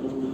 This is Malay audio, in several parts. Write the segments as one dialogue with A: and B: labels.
A: ربنا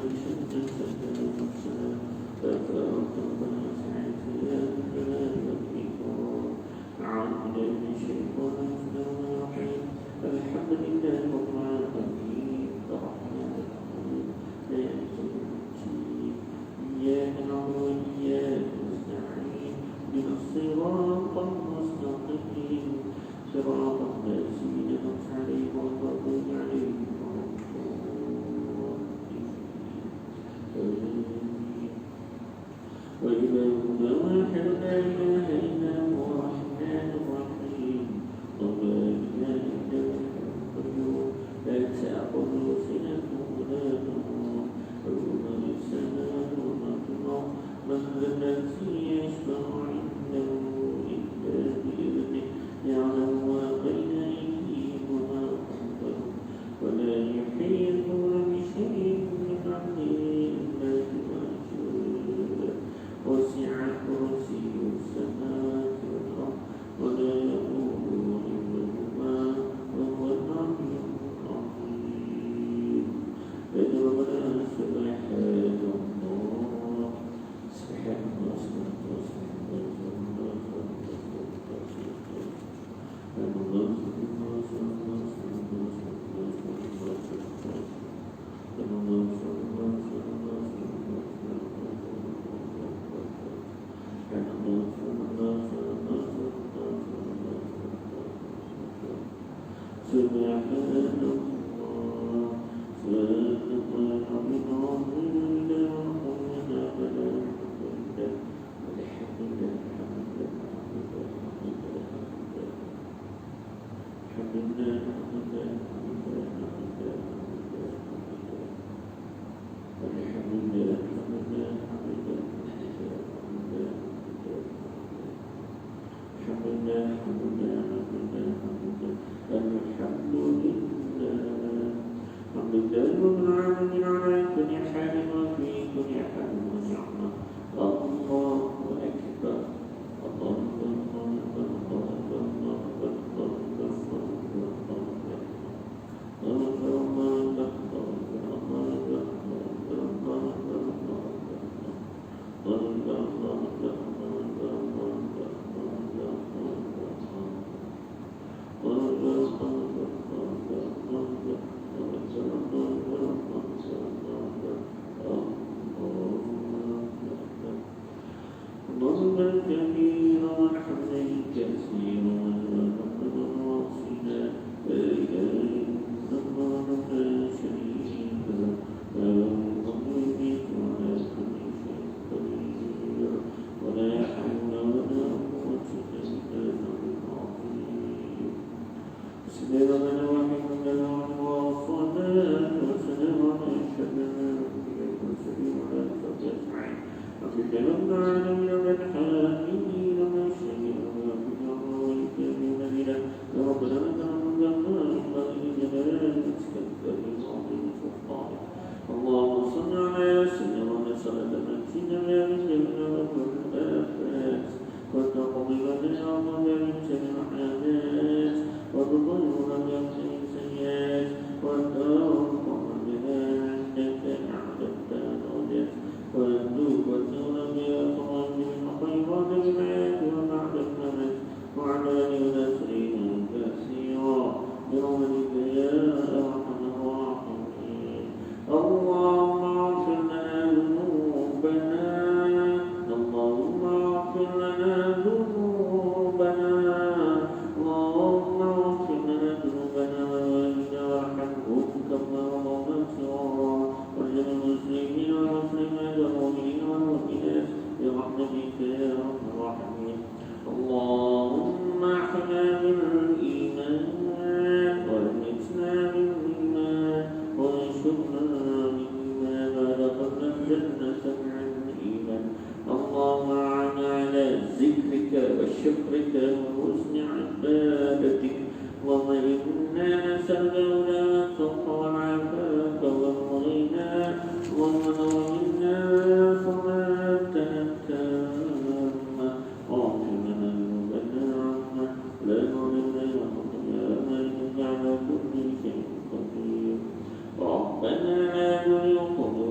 A: لا تزغ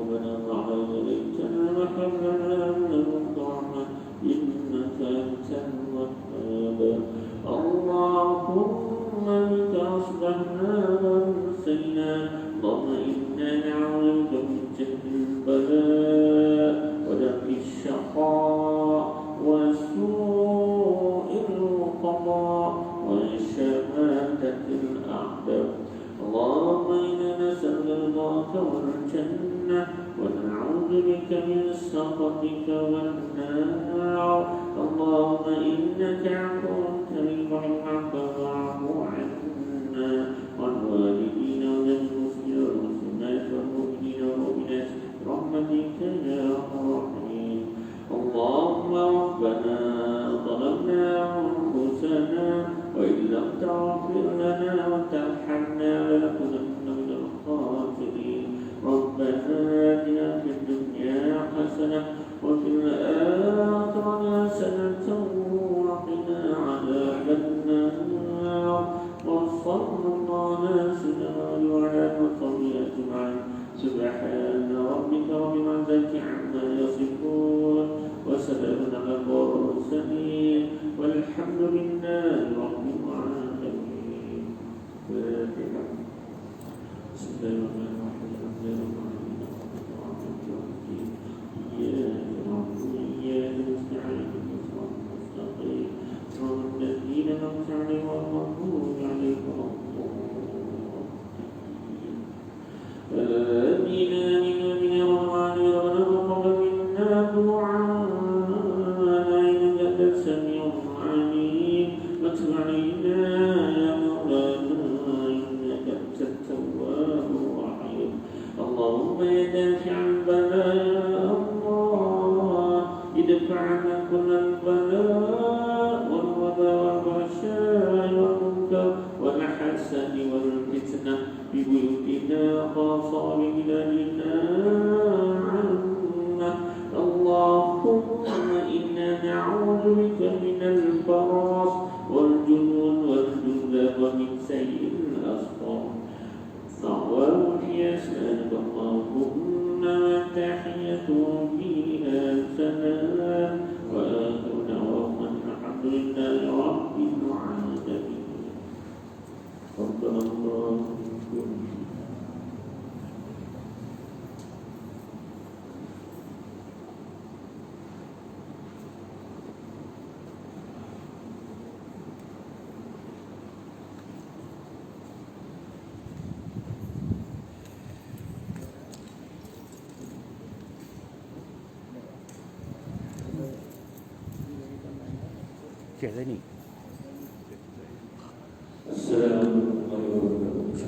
A: البلاء ودفع الشقاء وسوء القضاء وشماتة الأعداء. اللهم إنا نسأل رضاك والجنة ونعوذ بك من سخطك والنار. اللهم إنك عفو كريم العفو فاعف عنا وعن والدينا وللمسلمين والمسلمات والمؤمنين والمؤمنات برحمتك يا أرحم الراحمين. اللهم ربنا ظلمنا أنفسنا وإن لم تغفر لنا وترحمنا لنكونن من الخاسرين. ربنا آتنا في الدنيا حسنة وفي الآخرة حسنة وقنا عذاب النار. وصلى الله على سيدنا وعلى آله وصحبه أجمعين. سبحان ربك رب العزة عما يصفون وسلام على المرسلين والحمد لله رب العالمين. فاتحة. بسم الله الرحمن الرحيم. إياك نعبد وإياك نستعين صراط المستقيم صراط الذين أنعمت عليهم غير المغضوب عليهم ولا الضالين. آمين آمين آمين يا رب العالمين. ربنا تقبل منا دعاءنا إنك أنت السميع العليم وتب علينا يا مولانا إنك أنت التواب الرحيم. اللهم يا دافع البلاء الله ادفع عنا كل البلاء والوباء والفحشاء والمنكر والحسد والفتنة ببيوتنا خاصة وببلادنا عامة. اللهم إنا نعوذ بك من البرص والجنون والجذام ومن سيء الأسقام. دعواهم فيها سبحانك اللهم وتحيتهم فيها سلام وآخر دعواهم الحمد لله رب العالمين. ربنا الله
B: 写给你。
A: Assalamualaikum warahmatullahi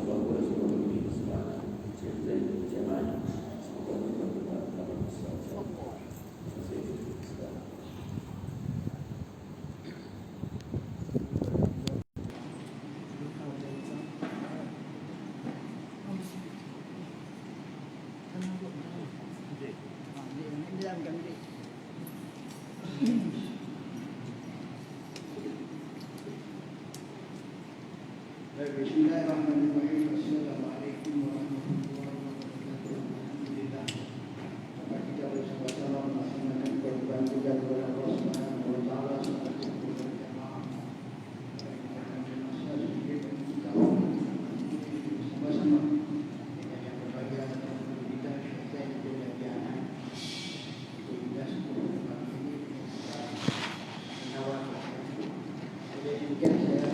C: Bismillahirrahmanirrahim. Assalamualaikum warahmatullahi wabarakatuh. Alhamdulillah. Kita bersama-sama melaksanakan korban tugas kepada Allah Subhanahu wa taala seperti berjamaah. Bersama-sama dengan yang berbahagia kita selesai pengajian. Kita semua ini menawar. Jadi mungkin saya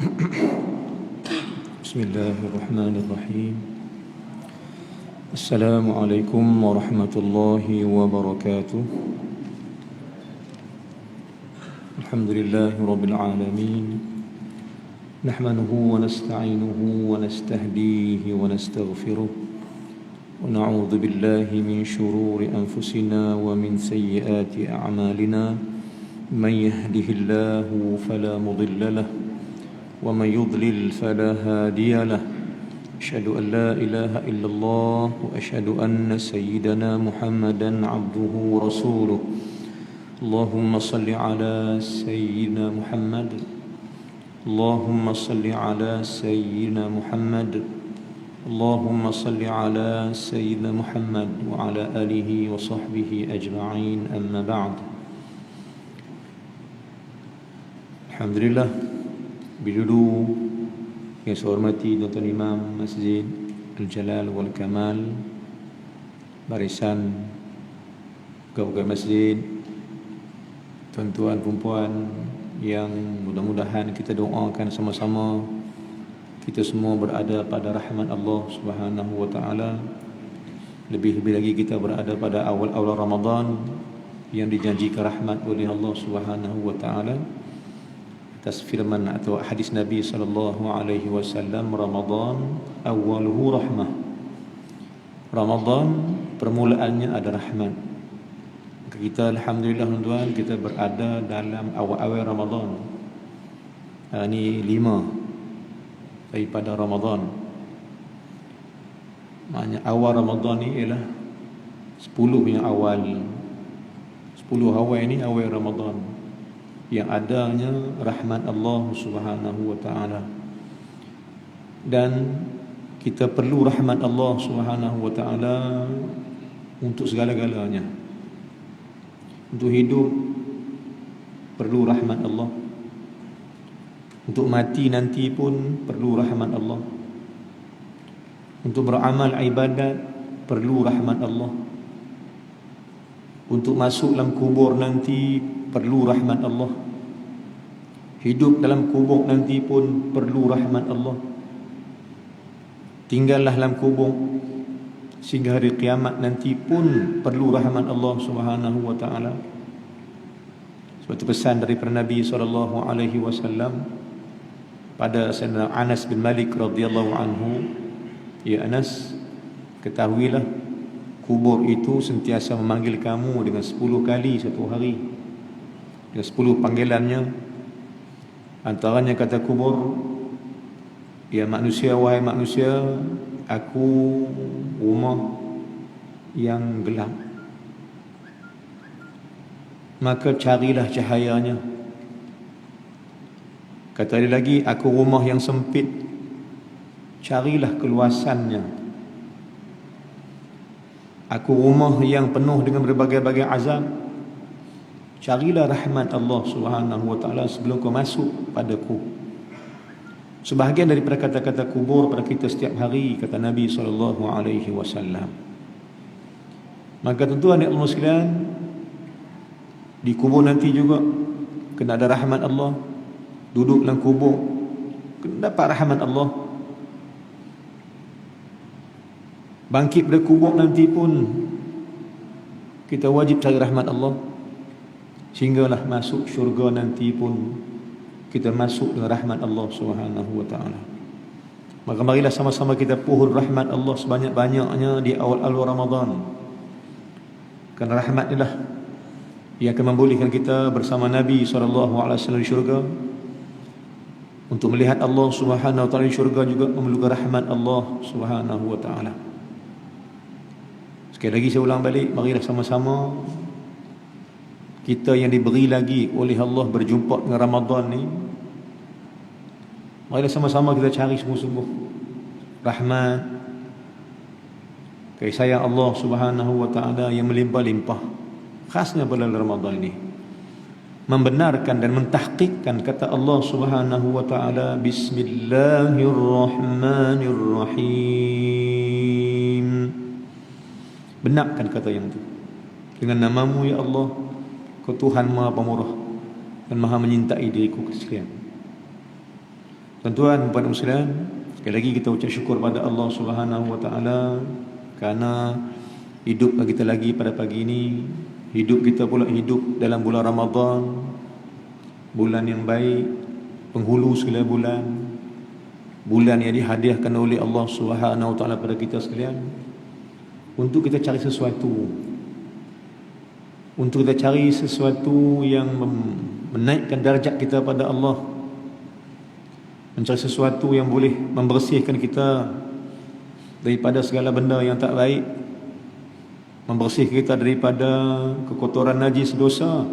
D: Bismillahirrahmanirrahim. Assalamualaikum warahmatullahi wabarakatuh. Alhamdulillahi rabbil alamin. Nahmaduhu wa nasta'inuhu wa nastahdihi wa nastaghfiruh. Wa na'udzu billahi min shururi anfusina wa min sayyiati a'malina. Man yahdihillahu fala mudilla lahu wa man yudlil fala hadiya lahu. Asyhadu an la ilaha illallah wa asyhadu anna sayyidana Muhammadan 'abduhu wa rasuluh. Allahumma salli ala sayyidina Muhammad. Allahumma salli ala sayyidina Muhammad. Allahumma salli ala sayyidina Muhammad wa ala alihi wa sahbihi ajma'in, amma ba'd. Alhamdulillah, bidudu yang saya hormati Tuan Imam Masjid Al-Jalal wal Kamal, barisan pegawai masjid, tuan-tuan perempuan yang mudah-mudahan kita doakan sama-sama kita semua berada pada rahmat Allah Subhanahu wa taala. Lebih-lebih lagi kita berada pada awal-awal Ramadan yang dijanjikan rahmat oleh Allah Subhanahu wa taala. Atas firman atau hadis Nabi sallallahu alaihi wasallam, Ramadan awwaluhu rahmah. Ramadan permulaannya ada rahmat. Kita alhamdulillah tuan, kita berada dalam awal-awal Ramadan. Ini 5 daripada Ramadan. Maknanya awal Ramadan ni ialah 10 yang awal. 10 awal ini awal Ramadan yang adanya rahmat Allah Subhanahu wa taala. Dan kita perlu rahmat Allah Subhanahu wa taala untuk segala-galanya. Untuk hidup perlu rahmat Allah. Untuk mati nanti pun perlu rahmat Allah. Untuk beramal ibadat perlu rahmat Allah. Untuk masuk dalam kubur nanti perlu rahmat Allah. Hidup dalam kubur nanti pun perlu rahmat Allah. Tinggallah dalam kubur sehingga hari kiamat nanti pun perlu rahmat Allah Subhanahu wa taala. Suatu pesan daripada Nabi sallallahu alaihi wasallam pada Sayyidina Anas bin Malik radhiyallahu anhu, ya Anas, ketahuilah kubur itu sentiasa memanggil kamu dengan 10 kali satu hari, dengan 10 panggilannya. Antaranya kata kubur, ya manusia, wahai manusia, aku rumah yang gelap, maka carilah cahayanya. Kata dia lagi, aku rumah yang sempit, carilah keluasannya. Aku rumah yang penuh dengan berbagai-bagai azab, carilah rahmat Allah Subhanahu wa taala sebelum kau masuk padaku. Sebahagian daripada kata-kata kubur pada kita setiap hari, kata Nabi sallallahu alaihi wasallam. Maka tuan-tuan dan puan sekalian, di kubur nanti juga kena ada rahmat Allah. Duduk dalam kubur kena dapat rahmat Allah. Bangkit dari kubur nanti pun kita wajib cari rahmat Allah, sehinggalah masuk syurga nanti pun kita masuk dengan rahmat Allah Subhanahu wa taala. Maka marilah sama-sama kita pohon rahmat Allah sebanyak-banyaknya di awal-awal Ramadan. Kerana rahmat inilah yang akan membolehkan kita bersama Nabi SAW di syurga. Untuk melihat Allah Subhanahu wa taala di syurga juga memerlukan rahmat Allah Subhanahu wa taala. Sekali lagi saya ulang balik, marilah sama-sama kita yang diberi lagi oleh Allah berjumpa dengan Ramadan ni, marilah sama-sama kita cari sungguh-sungguh rahmat, kasih sayang Allah Subhanahu wa taala yang melimpah-limpah, khasnya pada Ramadan ini. Membenarkan dan mentahqiqkan kata Allah Subhanahu wa taala, Bismillahirrahmanirrahim. Benarkan kata yang itu. Dengan namamu ya Allah, Kau Tuhan Maha Pemurah dan Maha menyintai diriku sekalian. Tuan-tuan, puan muslimin, sekali lagi kita ucap syukur pada Allah Subhanahu wa taala kerana hidup kita lagi pada pagi ini. Hidup kita pula hidup dalam bulan Ramadan, bulan yang baik, penghulu segala bulan, bulan yang dihadiahkan oleh Allah Subhanahu wa taala pada kita sekalian untuk kita cari sesuatu, untuk kita cari sesuatu yang menaikkan darjat kita pada Allah, mencari sesuatu yang boleh membersihkan kita daripada segala benda yang tak baik, membersihkan kita daripada kekotoran najis dosa,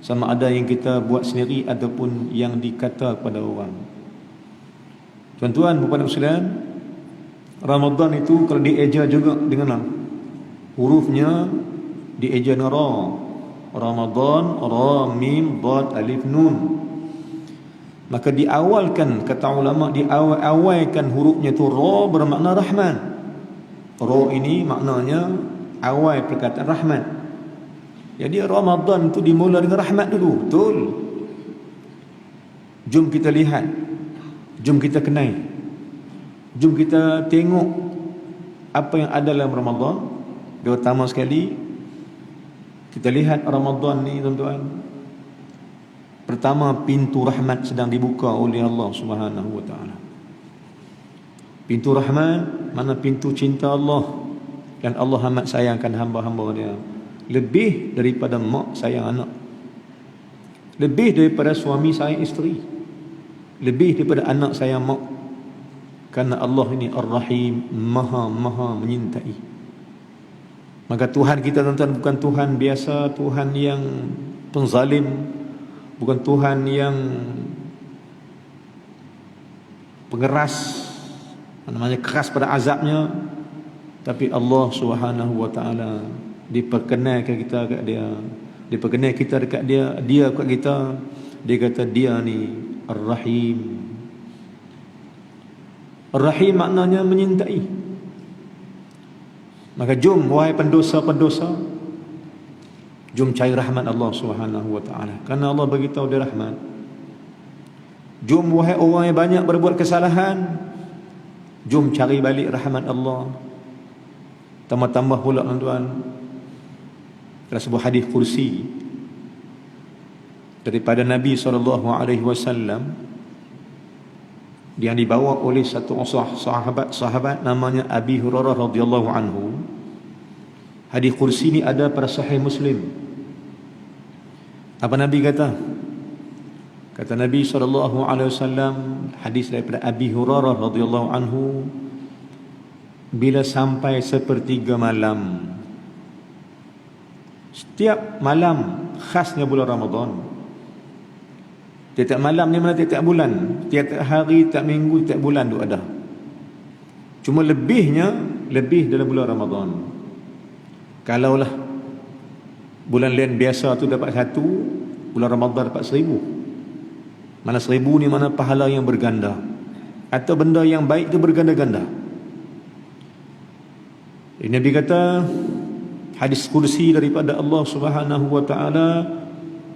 D: sama ada yang kita buat sendiri ataupun yang dikata kepada orang. Tuan-tuan, puan muslimin, Ramadan itu kalau dieja juga dengan hurufnya dieja ra. Ramadan, ra mim dad alif nun. Maka diawalkan, kata ulama, diawalkan hurufnya itu ra bermakna rahman. Ra ini maknanya awal perkataan rahmat. Jadi Ramadan itu dimula dengan rahmat dulu. Betul. Jom kita lihat, jom kita kenal, jom kita tengok apa yang ada dalam Ramadan. Pertama sekali kita lihat Ramadan ni, tuan-tuan. Pertama, pintu rahmat sedang dibuka oleh Allah Subhanahu wa taala. Pintu rahmat mana pintu cinta Allah, dan Allah amat sayangkan hamba-hamba dia lebih daripada mak sayang anak, lebih daripada suami sayang isteri, lebih daripada anak sayang mak. Karena Allah ini Ar-Rahim, maha menyintai. Maka Tuhan kita, tuan-tuan, bukan Tuhan biasa, Tuhan yang penzalim, bukan Tuhan yang pengeras, namanya keras pada azabnya. Tapi Allah Subhanahu wa taala diperkenalkan kita kat dia, diperkenalkan kita dekat dia, dia kat kita. Dia kata dia ni Ar-Rahim. Ar-Rahim maknanya menyintai. Maka jom wahai pendosa-pendosa, jom cari rahmat Allah Subhanahu wa taala. Karena Allah beritahu dia rahmat. Jom wahai orang yang banyak berbuat kesalahan, jom cari balik rahmat Allah. Tambah-tambah pula, tuan-tuan, dalam sebuah hadis kursi daripada Nabi SAW yang dibawa oleh satu sahabat namanya Abi Hurairah radhiyallahu anhu. Hadis kursi ini ada pada Sahih Muslim. Apa Nabi kata? Kata Nabi SAW, hadis daripada Abi Hurairah radhiyallahu anhu, bila sampai sepertiga malam, setiap malam khasnya bulan Ramadan. Tiap malam ni mana tiap bulan, tiap hari, tiap minggu, tiap bulan tu ada. Cuma lebihnya lebih dalam bulan Ramadan. Kalaulah bulan lain biasa tu dapat 1, bulan Ramadan dapat 1000. Mana 1000 ni mana pahala yang berganda, atau benda yang baik tu berganda-ganda. Nabi kata, hadis kursi daripada Allah Subhanahu wa taala,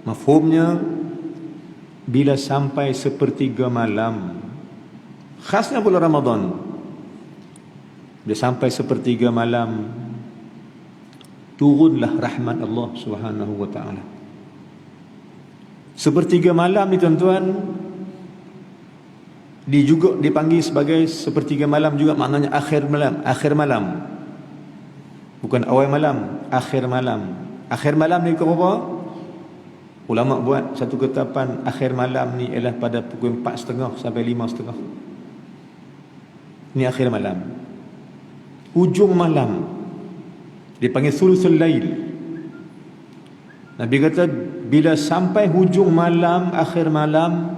D: mafhumnya bila sampai sepertiga malam, khasnya bulan Ramadan, bila sampai sepertiga malam, turunlah rahmat Allah Subhanahu wa taala. Sepertiga malam ni, tuan-tuan, dia juga dipanggil sebagai sepertiga malam juga, maknanya akhir malam. Akhir malam, bukan awal malam, akhir malam. Akhir malam ni pukul berapa? Ulama buat satu ketetapan, akhir malam ni ialah pada pukul 4.30 sampai 5.30. Ni akhir malam. Hujung malam dipanggil thuluthul lail. Nabi kata bila sampai hujung malam, akhir malam,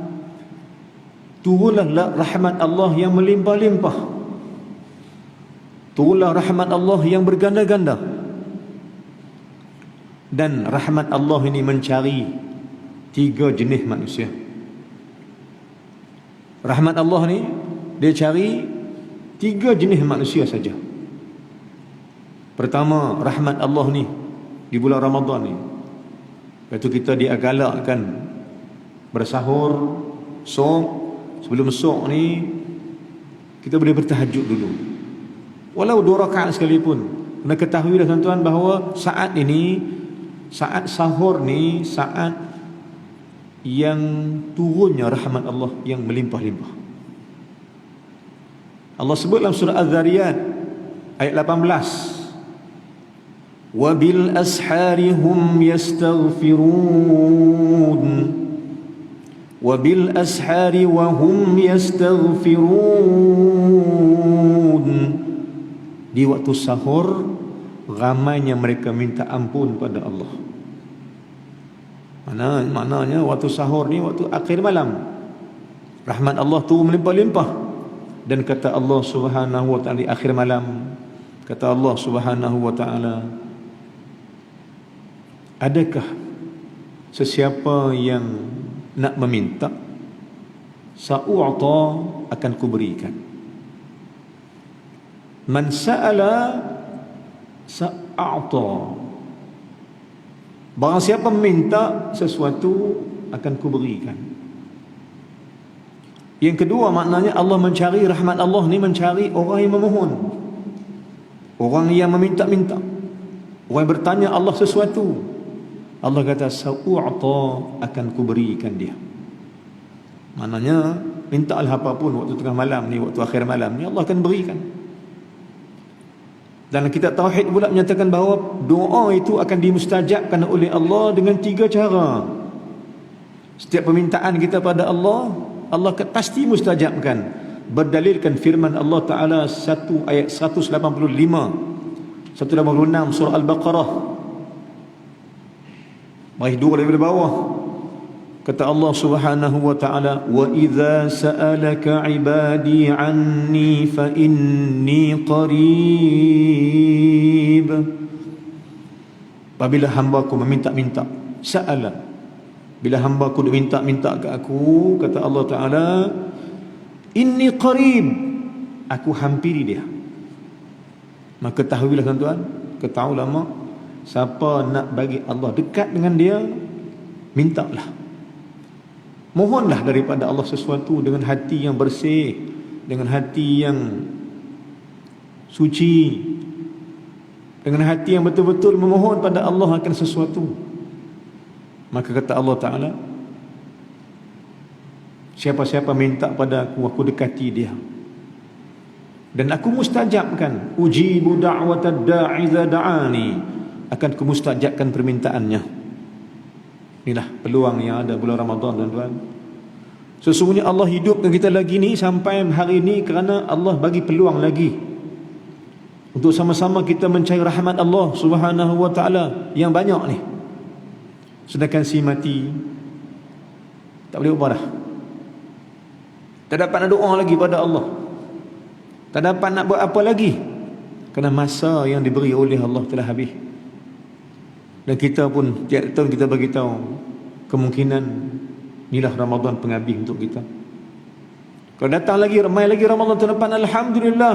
D: turunlah rahmat Allah yang melimpah-limpah. Turunlah rahmat Allah yang berganda-ganda. Dan rahmat Allah ini mencari 3 jenis manusia. Rahmat Allah ni dia cari 3 jenis manusia saja. Pertama, rahmat Allah ni di bulan Ramadan ni, iaitu kita digalakkan bersahur, som, sebelum esok ni kita boleh bertahajud dulu, walau 2 rakaat sekalipun. Kena ketahuilah tuan-tuan bahawa saat ini, saat sahur ni, saat yang turunnya rahmat Allah yang melimpah-limpah. Allah sebut dalam surah Az-Zariyat ayat 18, wabil ashari hum yastaghfirun, wabil ashari wa hum yastaghfirun. Di waktu sahur ramainya mereka minta ampun pada Allah. Maknanya waktu sahur ni waktu akhir malam, rahmat Allah tu melimpah-limpah. Dan kata Allah Subhanahu wa ta'ala di akhir malam, kata Allah Subhanahu wa ta'ala, adakah sesiapa yang nak meminta, sa'u'ta, akan kuberikan. Man sa'ala sa'a'ta, barang siapa meminta sesuatu akan kuberikan. Yang kedua, maknanya Allah mencari rahmat Allah ni, mencari orang yang memohon, orang yang meminta-minta, orang yang bertanya Allah sesuatu. Allah kata sa'u'ta, akan kuberikan dia. Maknanya mintalah apapun waktu tengah malam ni, waktu akhir malam ni, Allah akan berikan. Dalam kitab Tauhid pula menyatakan bahawa doa itu akan dimustajabkan oleh Allah dengan 3 cara. Setiap permintaan kita pada Allah, Allah pasti mustajabkan. Berdalilkan firman Allah Ta'ala ayat 185, 186 surah Al-Baqarah. Baik 2 daripada bawah. Kata Allah Subhanahu wa ta'ala, wa idza sa'alaka 'ibadi 'anni fa inni qarib. Apabila hamba-Ku meminta-minta, sa'ala, bila hamba-Ku minta-minta ke aku, kata Allah Ta'ala, inni qarib, aku hampiri dia. Maka ketahuilah tuan-tuan, kata ulama, siapa nak bagi Allah dekat dengan dia, mintalah, mohonlah daripada Allah sesuatu dengan hati yang bersih, dengan hati yang suci, dengan hati yang betul-betul memohon pada Allah akan sesuatu. Maka kata Allah Ta'ala, siapa-siapa minta pada aku dekati dia, dan aku mustajabkan. Ujibu da'watad da'i idza da'ani, akan aku mustajabkan permintaannya. Inilah peluang yang ada bulan Ramadan, tuan-tuan. Sesungguhnya Allah hidupkan kita lagi ni sampai hari ini kerana Allah bagi peluang lagi untuk sama-sama kita mencari rahmat Allah Subhanahu wa ta'ala yang banyak ni. Sedangkan si mati tak boleh ubah dah. Tak dapat nak doa lagi pada Allah, tak dapat nak buat apa lagi, kerana masa yang diberi oleh Allah telah habis. Dan kita pun tiap tahun kita bagi tahu, kemungkinan inilah Ramadan penghabis untuk kita. Kalau datang lagi, ramai lagi Ramadan tahun depan, alhamdulillah,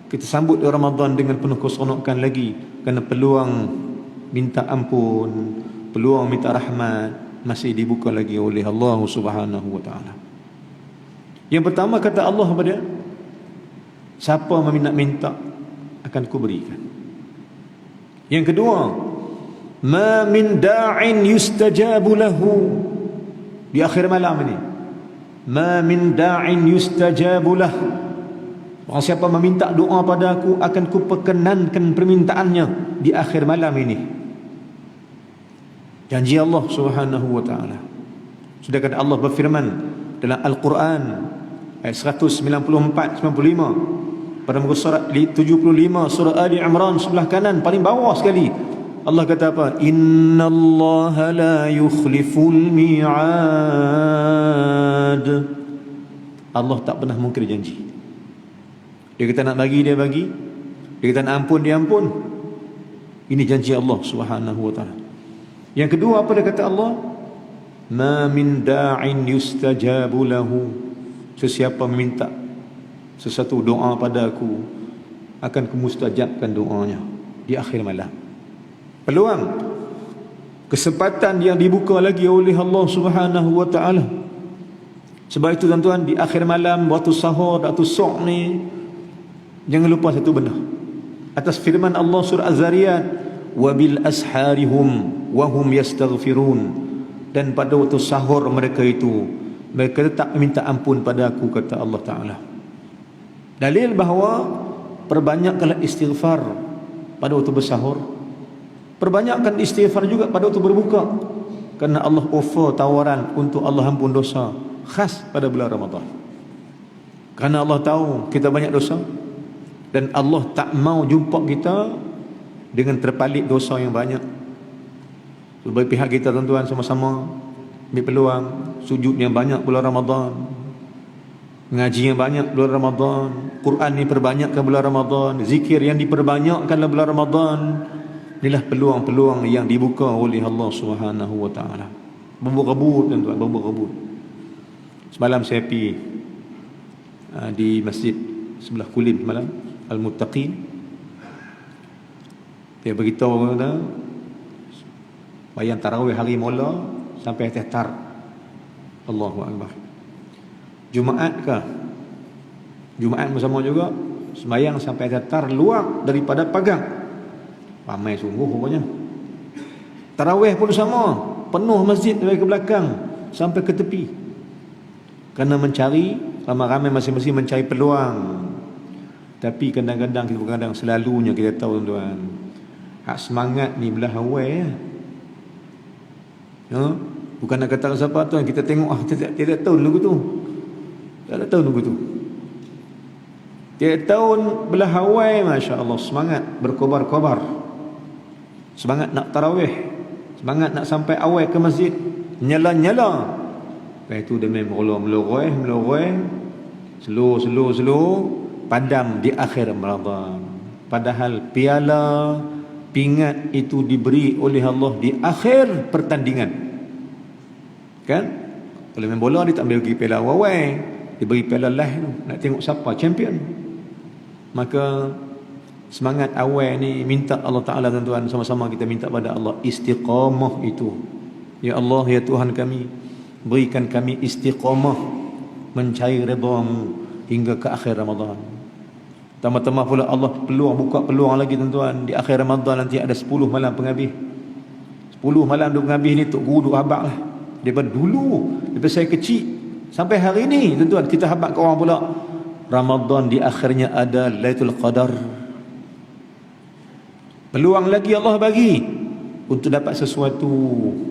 D: kita sambut Ramadan dengan penuh keseronokan lagi, kerana peluang minta ampun, peluang minta rahmat masih dibuka lagi oleh Allah Subhanahu wa ta'ala. Yang pertama, kata Allah kepada, siapa meminta akan kuberikan. Yang kedua, ma min da'in yustajabu lahu, di akhir malam ini, ma min da'in yustajabu lah, orang siapa meminta doa pada aku akan kuperkenankan permintaannya di akhir malam ini. Janji Allah Subhanahu wa ta'ala. Sedangkan Allah berfirman dalam Al-Quran ayat 194-95 pada muka surat 75 surah Ali Imran sebelah kanan paling bawah sekali, Allah kata apa? Innallaha la yukhliful mi'ad. Allah tak pernah mungkir janji. Dia kata nak bagi, dia bagi. Dia kata nak ampun, dia ampun. Ini janji Allah Subhanahu wa ta'ala. Yang kedua, apa dia kata Allah? Ma min da'in yustajabu lahu, sesiapa meminta sesuatu doa pada aku akan kumustajabkan doanya di akhir malam. Peluang, kesempatan yang dibuka lagi oleh Allah Subhanahu wa ta'ala Sebab itu tuan-tuan, di akhir malam, waktu sahur, waktu sok ni, jangan lupa satu benda. Atas firman Allah surah Az-Zariyat, wabil asharihum wahum yastaghfirun, dan pada waktu sahur mereka itu, mereka tak minta ampun pada aku, kata Allah Ta'ala. Dalil bahawa perbanyakkanlah istighfar pada waktu bersahur, perbanyakkan istighfar juga pada waktu berbuka, kerana Allah offer tawaran untuk Allah ampun dosa khas pada bulan Ramadan. Kerana Allah tahu kita banyak dosa, dan Allah tak mau jumpa kita dengan terpalit dosa yang banyak. Sebagai pihak kita tuan-tuan, sama-sama ambil peluang sujud yang banyak bulan Ramadan, ngaji yang banyak bulan Ramadan, Quran diperbanyakkan bulan Ramadan, zikir yang diperbanyakkan bulan Ramadan. Inilah peluang-peluang yang dibuka oleh Allah Subhanahu wa taala. Berebut tuan-tuan, berebut. Semalam saya pergi di masjid sebelah Kulim malam, Al-Muttaqin. Dia beritahu kata bayang tarawih hari mula sampai tahtar. Allahu Akbar. Jumaat ke? Jumaat bersama juga sembahyang sampai tahtar, luar daripada pagang. Ramai sungguh pokoknya. Tarawih pun sama, penuh masjid dari ke belakang sampai ke tepi. Kerana mencari, ramai-ramai masing-masing mencari peluang. Tapi kadang-kadang selalunya kita tahu tuan-tuan, hak semangat ni belah awal ya. Bukan nak kata siapa tuan, kita tengok tiada tahun lagu tu. Tak ada tahun lagu tu. Tiada tahun belah awal, masya-Allah, semangat berkobar-kobar. Semangat nak tarawih, semangat nak sampai awal ke masjid, nyala-nyala. Lepas itu dia main meloreh, slow, padam di akhir Ramadan. Padahal piala pingat itu diberi oleh Allah di akhir pertandingan. Kan? Kalau main bola dia tak ambil pergi piala awal, dia beri piala last tu, nak tengok siapa champion. Maka semangat awal ni minta Allah Ta'ala tuan-tuan, sama-sama kita minta pada Allah istiqamah itu. Ya Allah, ya Tuhan kami, berikan kami istiqamah mencari redha-Mu hingga ke akhir Ramadan. Tambah-tambah pula Allah buka peluang lagi tuan-tuan. Di akhir Ramadan nanti ada 10 malam penghabis. 10 malam penghabis ni Tok Guru duk habaq lah. Daripada dulu, daripada saya kecil sampai hari ni tuan-tuan, kita habaq ke orang pula. Ramadan di akhirnya ada Lailatul Qadar. Peluang lagi Allah bagi untuk dapat sesuatu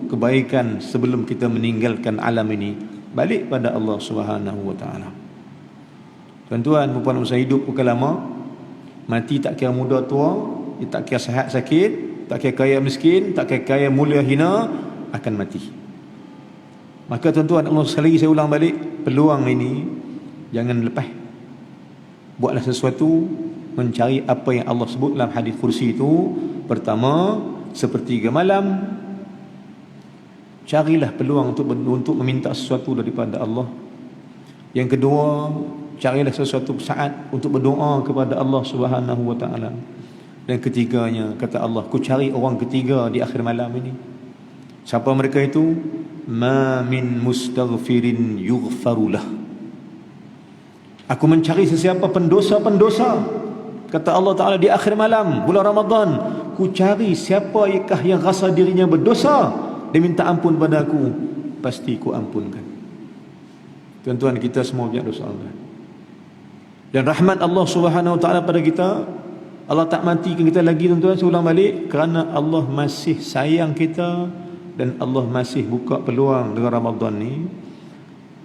D: kebaikan sebelum kita meninggalkan alam ini, balik pada Allah Subhanahu wa taala. Tuan-tuan, puan-puan usaha hidup bukan lama. Mati tak kira muda tua, tak kira sihat sakit, tak kira kaya miskin, tak kira kaya mulia hina, akan mati. Maka tuan-tuan, Allah sekali lagi saya ulang balik, peluang ini jangan lepas. Buatlah sesuatu, mencari apa yang Allah sebut dalam hadis kursi itu. Pertama, sepertiga malam, carilah peluang untuk meminta sesuatu daripada Allah. Yang kedua, carilah sesuatu saat untuk berdoa kepada Allah Subhanahu wa taala. Dan ketiganya, kata Allah, ku cari orang ketiga di akhir malam ini. Siapa mereka itu? Ma min mustaghfirin yughfarulah. Aku mencari sesiapa pendosa-pendosa, kata Allah Ta'ala, di akhir malam bulan Ramadan. Ku cari siapakah yang rasa dirinya berdosa, dia minta ampun pada aku, pasti ku ampunkan. Tuan-tuan, kita semua punya dosa Allah. Dan rahmat Allah Subhanahu wa taala pada kita, Allah tak matikan kita lagi tuan-tuan, saya ulang balik, kerana Allah masih sayang kita dan Allah masih buka peluang dengan Ramadan ni.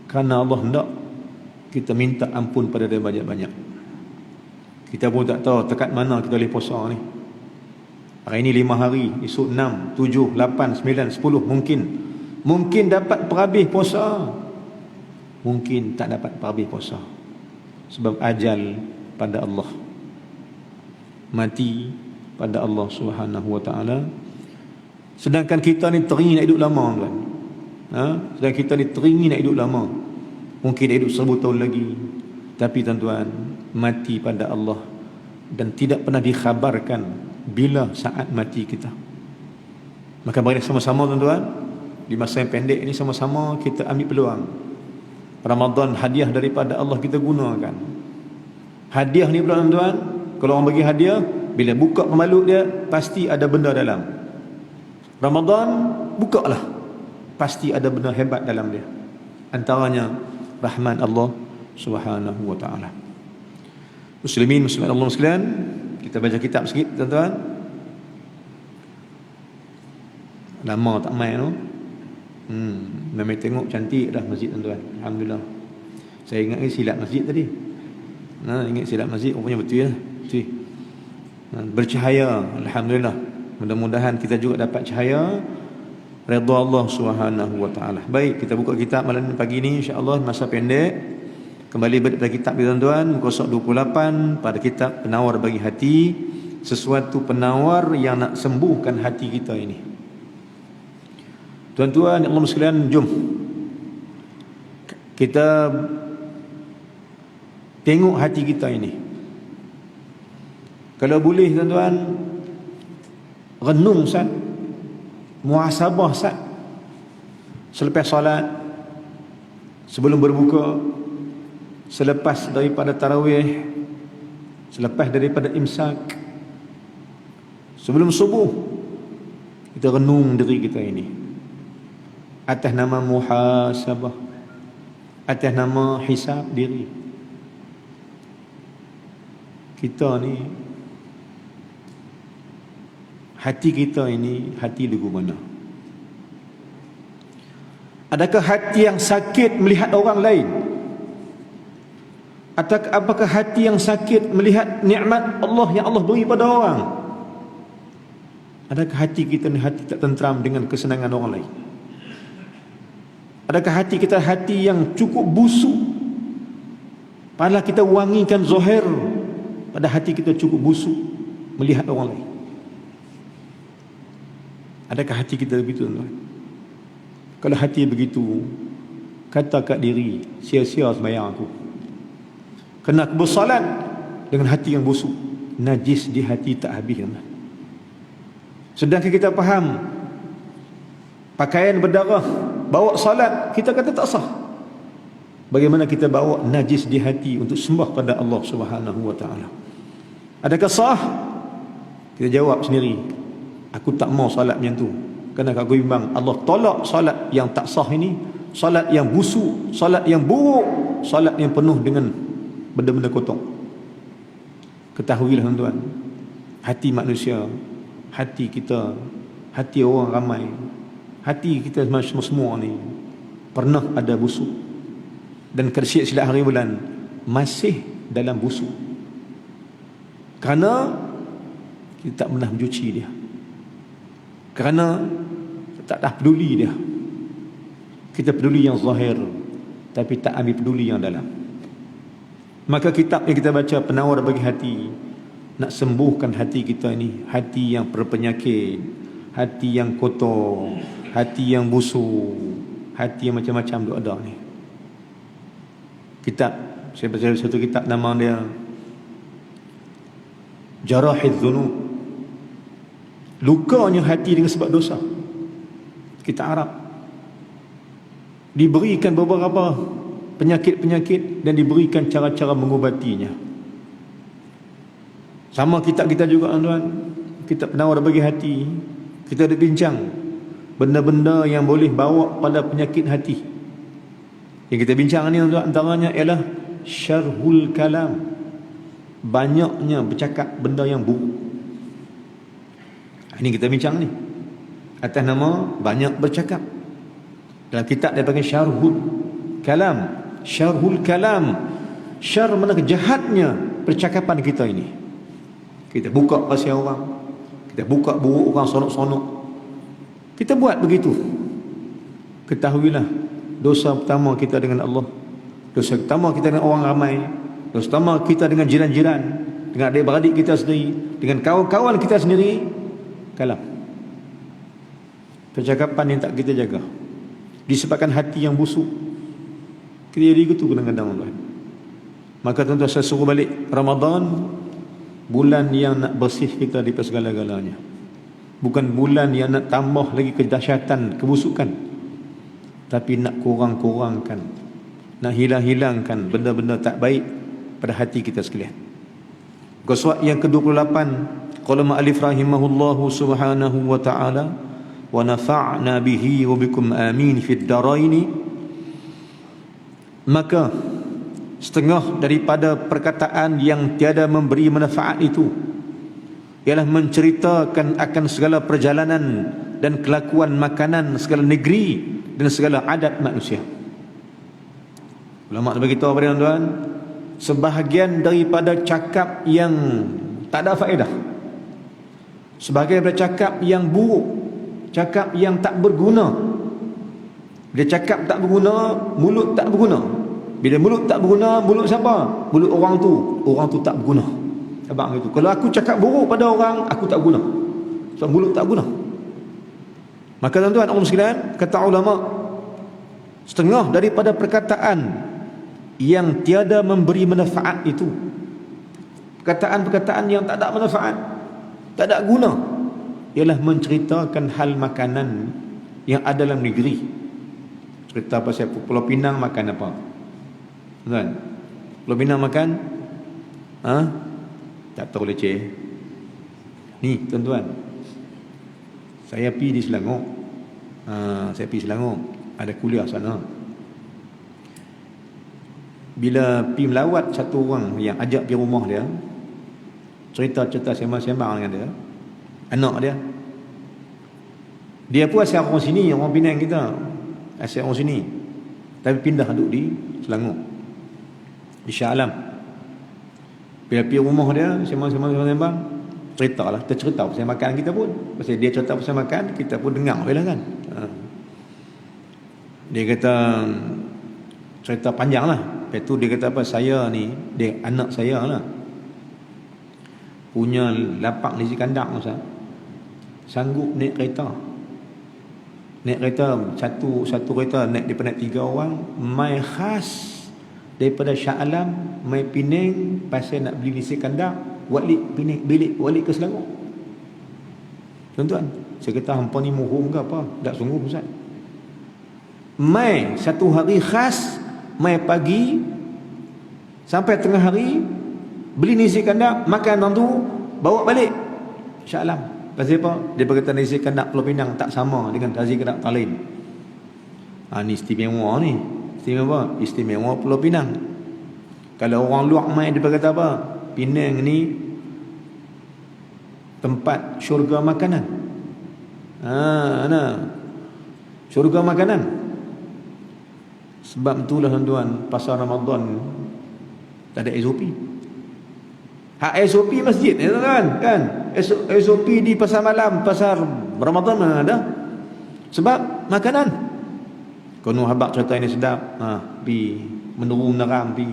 D: Kerana Allah hendak kita minta ampun pada dia banyak-banyak. Kita pun tak tahu dekat mana kita boleh puasa ni. Hari ini 5 hari, esok 6, 7, 8, 9, 10 mungkin dapat perhabis puasa, mungkin tak dapat perhabis puasa. Sebab ajal pada Allah, mati pada Allah Subhanahu wa taala. Sedangkan kita ni teringin nak hidup lama kan. Sedangkan kita ni teringin nak hidup lama. Mungkin hidup 1000 tahun lagi. Tapi tuan-tuan, mati pada Allah, dan tidak pernah dikhabarkan bila saat mati kita. Maka mari sama-sama tuan-tuan, di masa yang pendek ini sama-sama kita ambil peluang Ramadan hadiah daripada Allah kita gunakan. Hadiah ni pula tuan-tuan, kalau orang bagi hadiah, bila buka pembalut dia pasti ada benda dalam. Ramadan bukalah, pasti ada benda hebat dalam dia. Antaranya rahmat Allah Subhanahu wa taala. Muslimin muslimat Allah sekalian, kita baca kitab sikit tuan-tuan. Lama tak main tu. Memang tengok cantik dah masjid tuan-tuan. Alhamdulillah. Saya ingat silap masjid tadi. Ingat silap masjid, rupanya betul ya. Betul. Bercahaya, alhamdulillah. Mudah-mudahan kita juga dapat cahaya redha Allah Subhanahu wa taala. Baik, kita buka kitab malam pagi ni insya-Allah, masa pendek. Kembali pada kitab tuan-tuan, muka surat 28 pada kitab penawar bagi hati, sesuatu penawar yang nak sembuhkan hati kita ini. Tuan-tuan yang Allah sekalian, jom kita tengok hati kita ini. Kalau boleh tuan-tuan, renung sat, muhasabah sat, selepas solat, sebelum berbuka, selepas daripada tarawih, selepas daripada imsak, sebelum subuh, kita renung diri kita ini atas nama muhasabah, atas nama hisab diri. Kita ni, hati kita ini hati lagu mana? Adakah hati yang sakit melihat orang lain? Atau apakah hati yang sakit melihat nikmat Allah yang Allah beri pada orang? Adakah hati kita ni hati tak tenteram dengan kesenangan orang lain? Adakah hati kita hati yang cukup busuk? Padahal kita wangikan zahir, pada hati kita cukup busuk melihat orang lain. Adakah hati kita begitu tuan-tuan? Kalau hati begitu, kata kat diri, sia-sia sembahyang aku. Kena aku bersalat dengan hati yang busuk, najis di hati tak habis tuan-tuan. Sedangkan kita faham pakaian berdarah bawa salat, kita kata tak sah. Bagaimana kita bawa najis di hati untuk sembah pada Allah Subhanahu wa taala? Adakah sah? Kita jawab sendiri, aku tak mau salat macam tu. Kerana aku bimbang Allah tolak salat yang tak sah ini, salat yang busuk, salat yang buruk, salat yang penuh dengan benda-benda kotor. Ketahuilah tuan-tuan, hati manusia, hati kita, hati orang ramai, hati kita semua ni pernah ada busuk, dan silap hari bulan masih dalam busuk, kerana kita tak pernah mencuci dia, kerana tak dah peduli dia. Kita peduli yang zahir, tapi tak ambil peduli yang dalam. Maka kitab yang kita baca, penawar bagi hati, nak sembuhkan hati kita ini, hati yang berpenyakit, hati yang kotor, hati yang busuk, hati yang macam-macam tu ada ni. Kitab, saya baca satu kitab nama dia Jarahiz Dzunub, lukanya hati dengan sebab dosa. Kita Arab diberikan beberapa penyakit-penyakit dan diberikan cara-cara mengubatinya. Sama kitab kita juga tuan-tuan, kitab penawar bagi hati, kita ada bincang benda-benda yang boleh bawa pada penyakit hati. Yang kita bincang ni tuan-tuan, antaranya ialah syarhul kalam, banyaknya bercakap benda yang buruk. Ini kita bincang ni atas nama banyak bercakap. Dalam kitab dia panggil syarhul kalam. Syarhul kalam, syar mana kejahatnya percakapan kita ini. Kita buka pasal orang, kita buka buruk orang, sonok-sonok, kita buat begitu. Ketahuilah, dosa pertama kita dengan Allah, dosa pertama kita dengan orang ramai, dosa pertama kita dengan jiran-jiran, dengan adik-beradik kita sendiri, dengan kawan-kawan kita sendiri, kalam. Percakapan yang tak kita jaga, disebabkan hati yang busuk, kita jadi gitu kadang-kadang tuan. Maka tuan-tuan, saya suruh balik Ramadan, bulan yang nak bersih kita daripada segala-galanya, bukan bulan yang nak tambah lagi kedahsyatan, kebusukan, tapi nak kurang-kurangkan nak hilangkan benda-benda tak baik pada hati kita sekalian. Qaswat yang ke-28, qala ma'alif rahimahullahu subhanahu wa ta'ala wa nafa'na bihi wa bikum amin fid daraini. Maka setengah daripada perkataan yang tiada memberi manfaat itu ialah menceritakan akan segala perjalanan dan kelakuan makanan segala negeri dan segala adat manusia. Ulama beritahu kepada tuan-tuan, sebahagian daripada cakap yang tak ada faedah, sebahagian daripada cakap yang buruk, cakap yang tak berguna. Dia cakap tak berguna, mulut tak berguna. Bila mulut tak berguna, mulut siapa? Mulut orang tu tak berguna. Abang itu. Kalau aku cakap buruk pada orang, aku tak guna. Sebab mulut tak guna. Maka tuan-tuan Allah sekalian, kata ulama, setengah daripada perkataan yang tiada memberi manfaat itu, perkataan-perkataan yang tak ada manfaat, tak ada guna, ialah menceritakan hal makanan yang ada dalam negeri. Cerita pasal Pulau Pinang makan apa? Tuan, Pulau Pinang makan tak tahu leceh. Ni tuan-tuan, saya pergi di Selangor. Saya pergi Selangor, ada kuliah sana. Bila pergi melawat satu orang yang ajak pergi rumah dia, cerita-cerita sembang-sembang dengan dia, anak dia pun asal orang sini, orang Penang kita, asal orang sini, tapi pindah duduk di Selangor, di Shah Alam. Bila pergi rumah dia, sembang-sembang, ceritalah, tercerita pasal makan kita pun. Pasal dia cerita pasal makan, kita pun dengar je lah kan. Dia kata cerita panjang lah. Lepas tu dia kata apa, saya ni, dia anak saya lah, punya lapak nasi kandang Ustaz, sanggup naik kereta. Naik kereta, satu kereta naik daripada 3 orang, mai khas daripada Shah Alam, mai Penang, pasal nak beli nasi kandang, balik Penang, balik ke Selangor. Tuan-tuan, saya kata hampa ni mohong ke apa? Tak sungguh Ustaz. Mai satu hari khas, mai pagi sampai tengah hari, beli nasi kandang, makan orang tu, bawa balik Shah Alam. Pasal apa? Dia berkata nasi kandang Pulau Pinang tak sama dengan nasi kandang lain. Ni istimewa ni. Istimewa? Istimewa Pulau Pinang. Kalau orang luar mai, dia berkata apa? Penang ni tempat syurga makanan. Syurga makanan. Sebab itulah tuan-tuan, pasar Ramadan tak ada SOP. Hak SOP masjid ni tuan-tuan, kan? SOP di pasar malam, pasar Ramadan mana ada? Sebab makanan. Kono habak cerita ini sedap. Pi menurun neram pi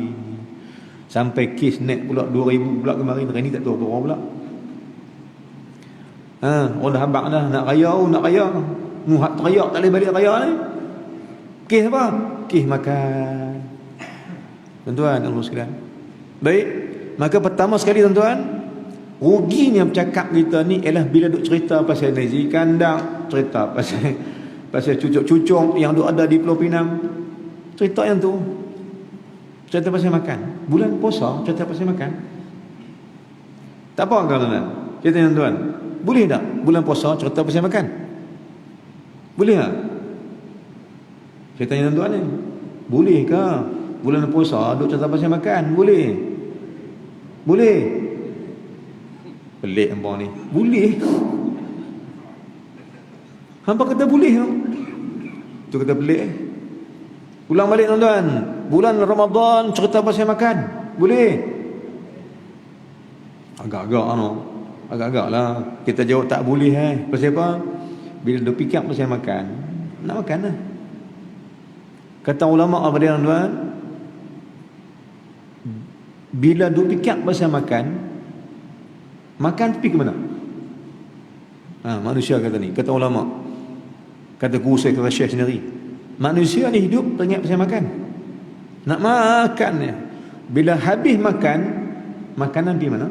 D: sampai kes net pula 2000 pula kemarin, hari ni tak tahu berapa pula. Orang dah habak dah nak raya. Hak teriak tak boleh balik raya ni. Kes apa? Kes makan. Tuan-tuan Allah sekalian. Baik, maka pertama sekali tuan-tuan, ruginya bercakap kita ni ialah bila duk cerita pasal nasi kandang, cerita pasal cucuk-cucuk yang ada di Pulau Pinang, cerita yang tu, cerita pasal makan. Bulan puasa cerita pasal makan, tak apa kan tuan-tuan? Cerita yang tuan, boleh tak bulan puasa cerita pasal makan? Boleh tak? Cerita yang tuan ni, boleh ke bulan puasa duk cerita pasal makan? Boleh? Pelik hampa ni. Boleh. Hampa kata boleh. Tu kata pelik. Ulang balik tuan-tuan. Bulan Ramadan cerita pasal makan. Boleh? Agak-agak lah. Kita jawab tak boleh. Pasal apa? Bila dia fikir pasal makan, nak makan lah. Kata ulama apa dia tuan-tuan? Bila dia fikir pasal makan pergi ke mana? Manusia kata ni, kata ulama, kata guru saya, kata Syekh sendiri, manusia ni hidup teringat pasal makan. Nak makan ya. Bila habis makan, makanan pergi mana?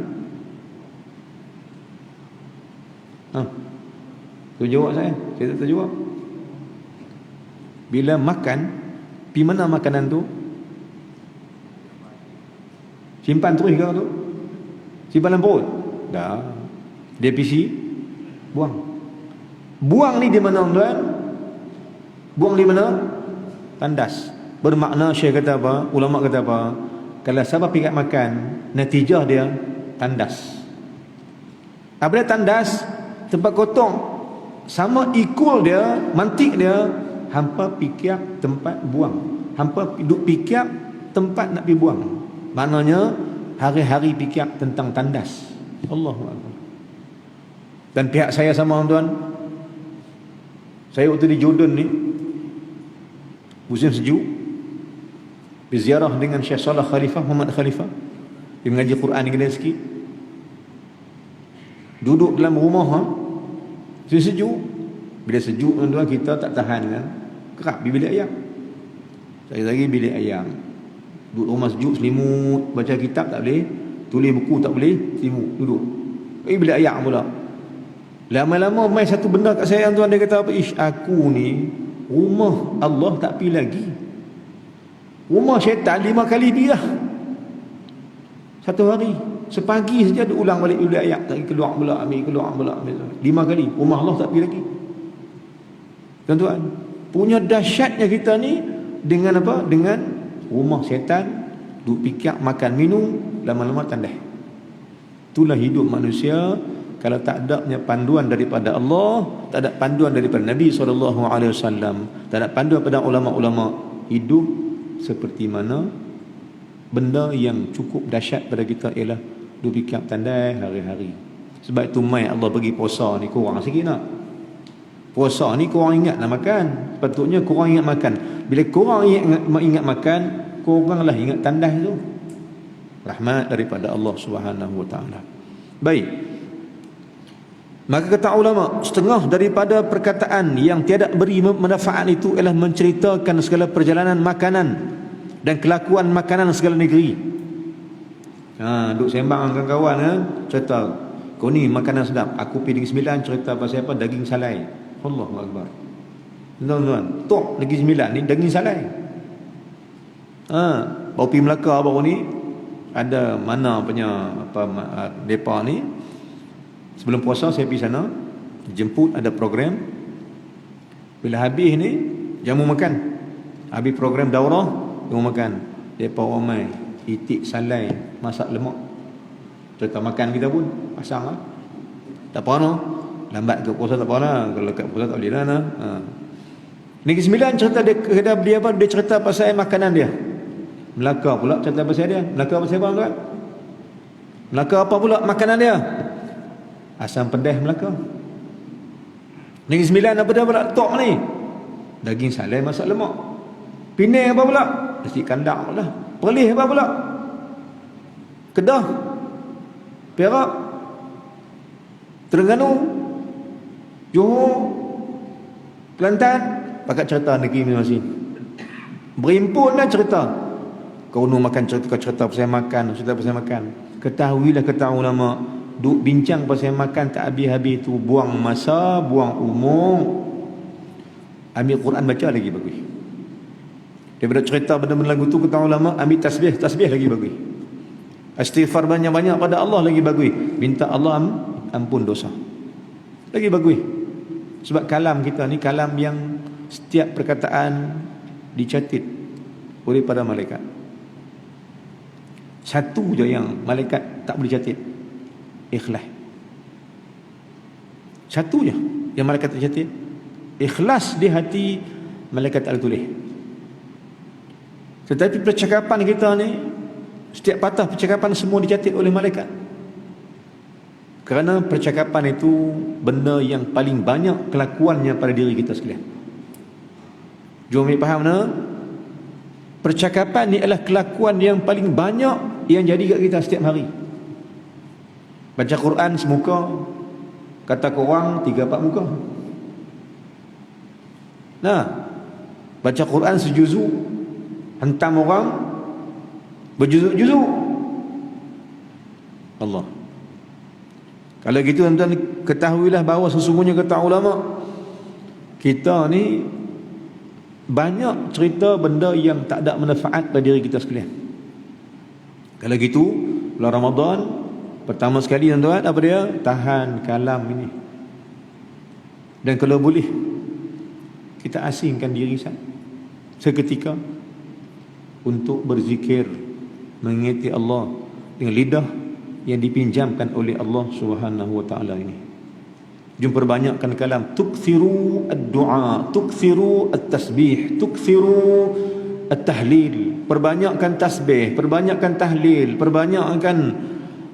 D: Tu jawab saya tak tahu jawab. Bila makan, pergi mana makanan tu? Simpan terus ke tu? Simpan dalam perut? Dah. Dia PC, buang. Buang ni di mana tuan? Buang di mana? Tandas. Bermakna Syekh kata apa? Ulama kata apa? Kalau siapa pergi makan, natijah dia tandas. Apa dia tandas? Tempat kotong. Sama equal dia, mantik dia, hampa fikir tempat buang. Hampa duduk fikir tempat nak pergi buang. Maknanya hari-hari fikir tentang tandas. Allahu Akbar. Dan pihak saya sama tuan, saya waktu di Jordan ni musim sejuk, berziarah dengan Syekh Salah Khalifah, Muhammad Khalifah. Dia mengaji Quran di kedai sikit. Duduk dalam rumah sejuk. Bila sejuk tuan-tuan, kita tak tahan kan, kerap di bilik ayam. Saya lagi bilik ayam. Duduk rumah sejuk, selimut, baca kitab tak boleh, tulis buku tak boleh, selimut, duduk. Bilik ayam pula. Lama-lama mai satu benda kat saya tuan, dia kata apa? Ish, aku ni rumah Allah tak pergi lagi. Rumah syaitan 5 kali pergi dah. Satu hari. Sepagi saja dia ulang balik bilik ayam. Tak keluar pula, ambil, keluar pula, ambil. 5 kali. Rumah Allah tak pergi lagi. Tuan-tuan, punya dahsyatnya kita ni dengan apa? Dengan rumah syaitan, duk fikir, makan, minum, lama-lama tandas. Itulah hidup manusia. Kalau tak ada panduan daripada Allah, tak ada panduan daripada Nabi SAW, tak ada panduan daripada ulama-ulama, hidup seperti mana benda yang cukup dahsyat pada kita ialah duk fikir tandai hari-hari. Sebab itu mai Allah bagi puasa ni kurang sikit nak. Puasa ni kurang ingat nak makan. Sepatutnya kurang ingat makan. Bila kurang ingat makan, kuranglah ingat tandas tu. Rahmat daripada Allah Subhanahu wa taala. Baik. Maka kata ulama, setengah daripada perkataan yang tiada beri manfaat itu ialah menceritakan segala perjalanan makanan dan kelakuan makanan segala negeri. Duk sembang dengan kawan kan, cerita, kau ni makanan sedap. Aku pergi Negeri Sembilan, cerita pasal apa? Daging salai. Allahu Akbar. Tuan-tuan, tok Negeri Sembilan ni daging salai. Baru pergi Melaka baru ni, ada mana punya apa depa ni. Sebelum puasa saya pergi sana, jemput, ada program. Bila habis ni, jamu makan. Habis program daurah, jamu makan. Depa ramai, itik salai, masak lemak. Cerita makan kita pun pasang lah. Tak apa no. Lambat ke puasa tak apa lah. Kalau kat puasa tak boleh lah nah. Negeri Sembilan cerita dia apa? Dia cerita pasal makanan dia. Melaka pula cerita pasal dia. Melaka pasal apa tuan? Melaka apa pula makanan dia? Asam pedas Melaka. Negeri Sembilan apa dah pula tok ni? Daging salai masak lemak. Penang apa pula? Nasi kandang pula. Perlis apa pula? Kedah, Perak, Terengganu, Johor, Kelantan, pakat cerita negeri masing-masing. Berimpunlah cerita. Kau nu makan cerita pasal makan, cerita pasal makan. Ketahuilah kata ulama, duk bincang pasal makan tak habis-habis tu, buang masa, buang umur. Ambil Quran baca lagi bagus. Daripada cerita benda-benda lagu tu kata ulama, ambil tasbih lagi bagus. Istighfar banyak-banyak pada Allah lagi bagus. Minta Allah ampun dosa lagi bagus. Sebab kalam kita ni kalam yang setiap perkataan dicatat oleh para malaikat. Satu je yang malaikat tak boleh catat, ikhlas. Satu je yang malaikat tak catat, ikhlas di hati malaikat tak tulis. Tetapi percakapan kita ni, setiap patah percakapan semua dicatat oleh malaikat. Kerana percakapan itu benda yang paling banyak kelakuannya pada diri kita sekalian. Jom ambil faham nah? Percakapan ni adalah kelakuan yang paling banyak yang jadi kat kita setiap hari. Baca Quran semuka, kata korang 3-4 muka. Nah, baca Quran sejuzu, hentam orang berjuzuk-juzuk. Allah. Kalau gitu tuan-tuan ketahuilah bahawa sesungguhnya kata ulama, kita ni banyak cerita benda yang tak ada manfaat pada diri kita sekalian. Kalau gitu bulan Ramadan pertama sekali tuan-tuan, apa dia? Tahan kalam ini. Dan kalau boleh kita asingkan diri seketika untuk berzikir, mengingati Allah dengan lidah yang dipinjamkan oleh Allah Subhanahu wa taala ini. Jom perbanyakkan kalam, tukthiru ad-du'a, tukthiru at-tasbih, tukthiru at-tahlil. Perbanyakkan tasbih, perbanyakkan tahlil, perbanyakkan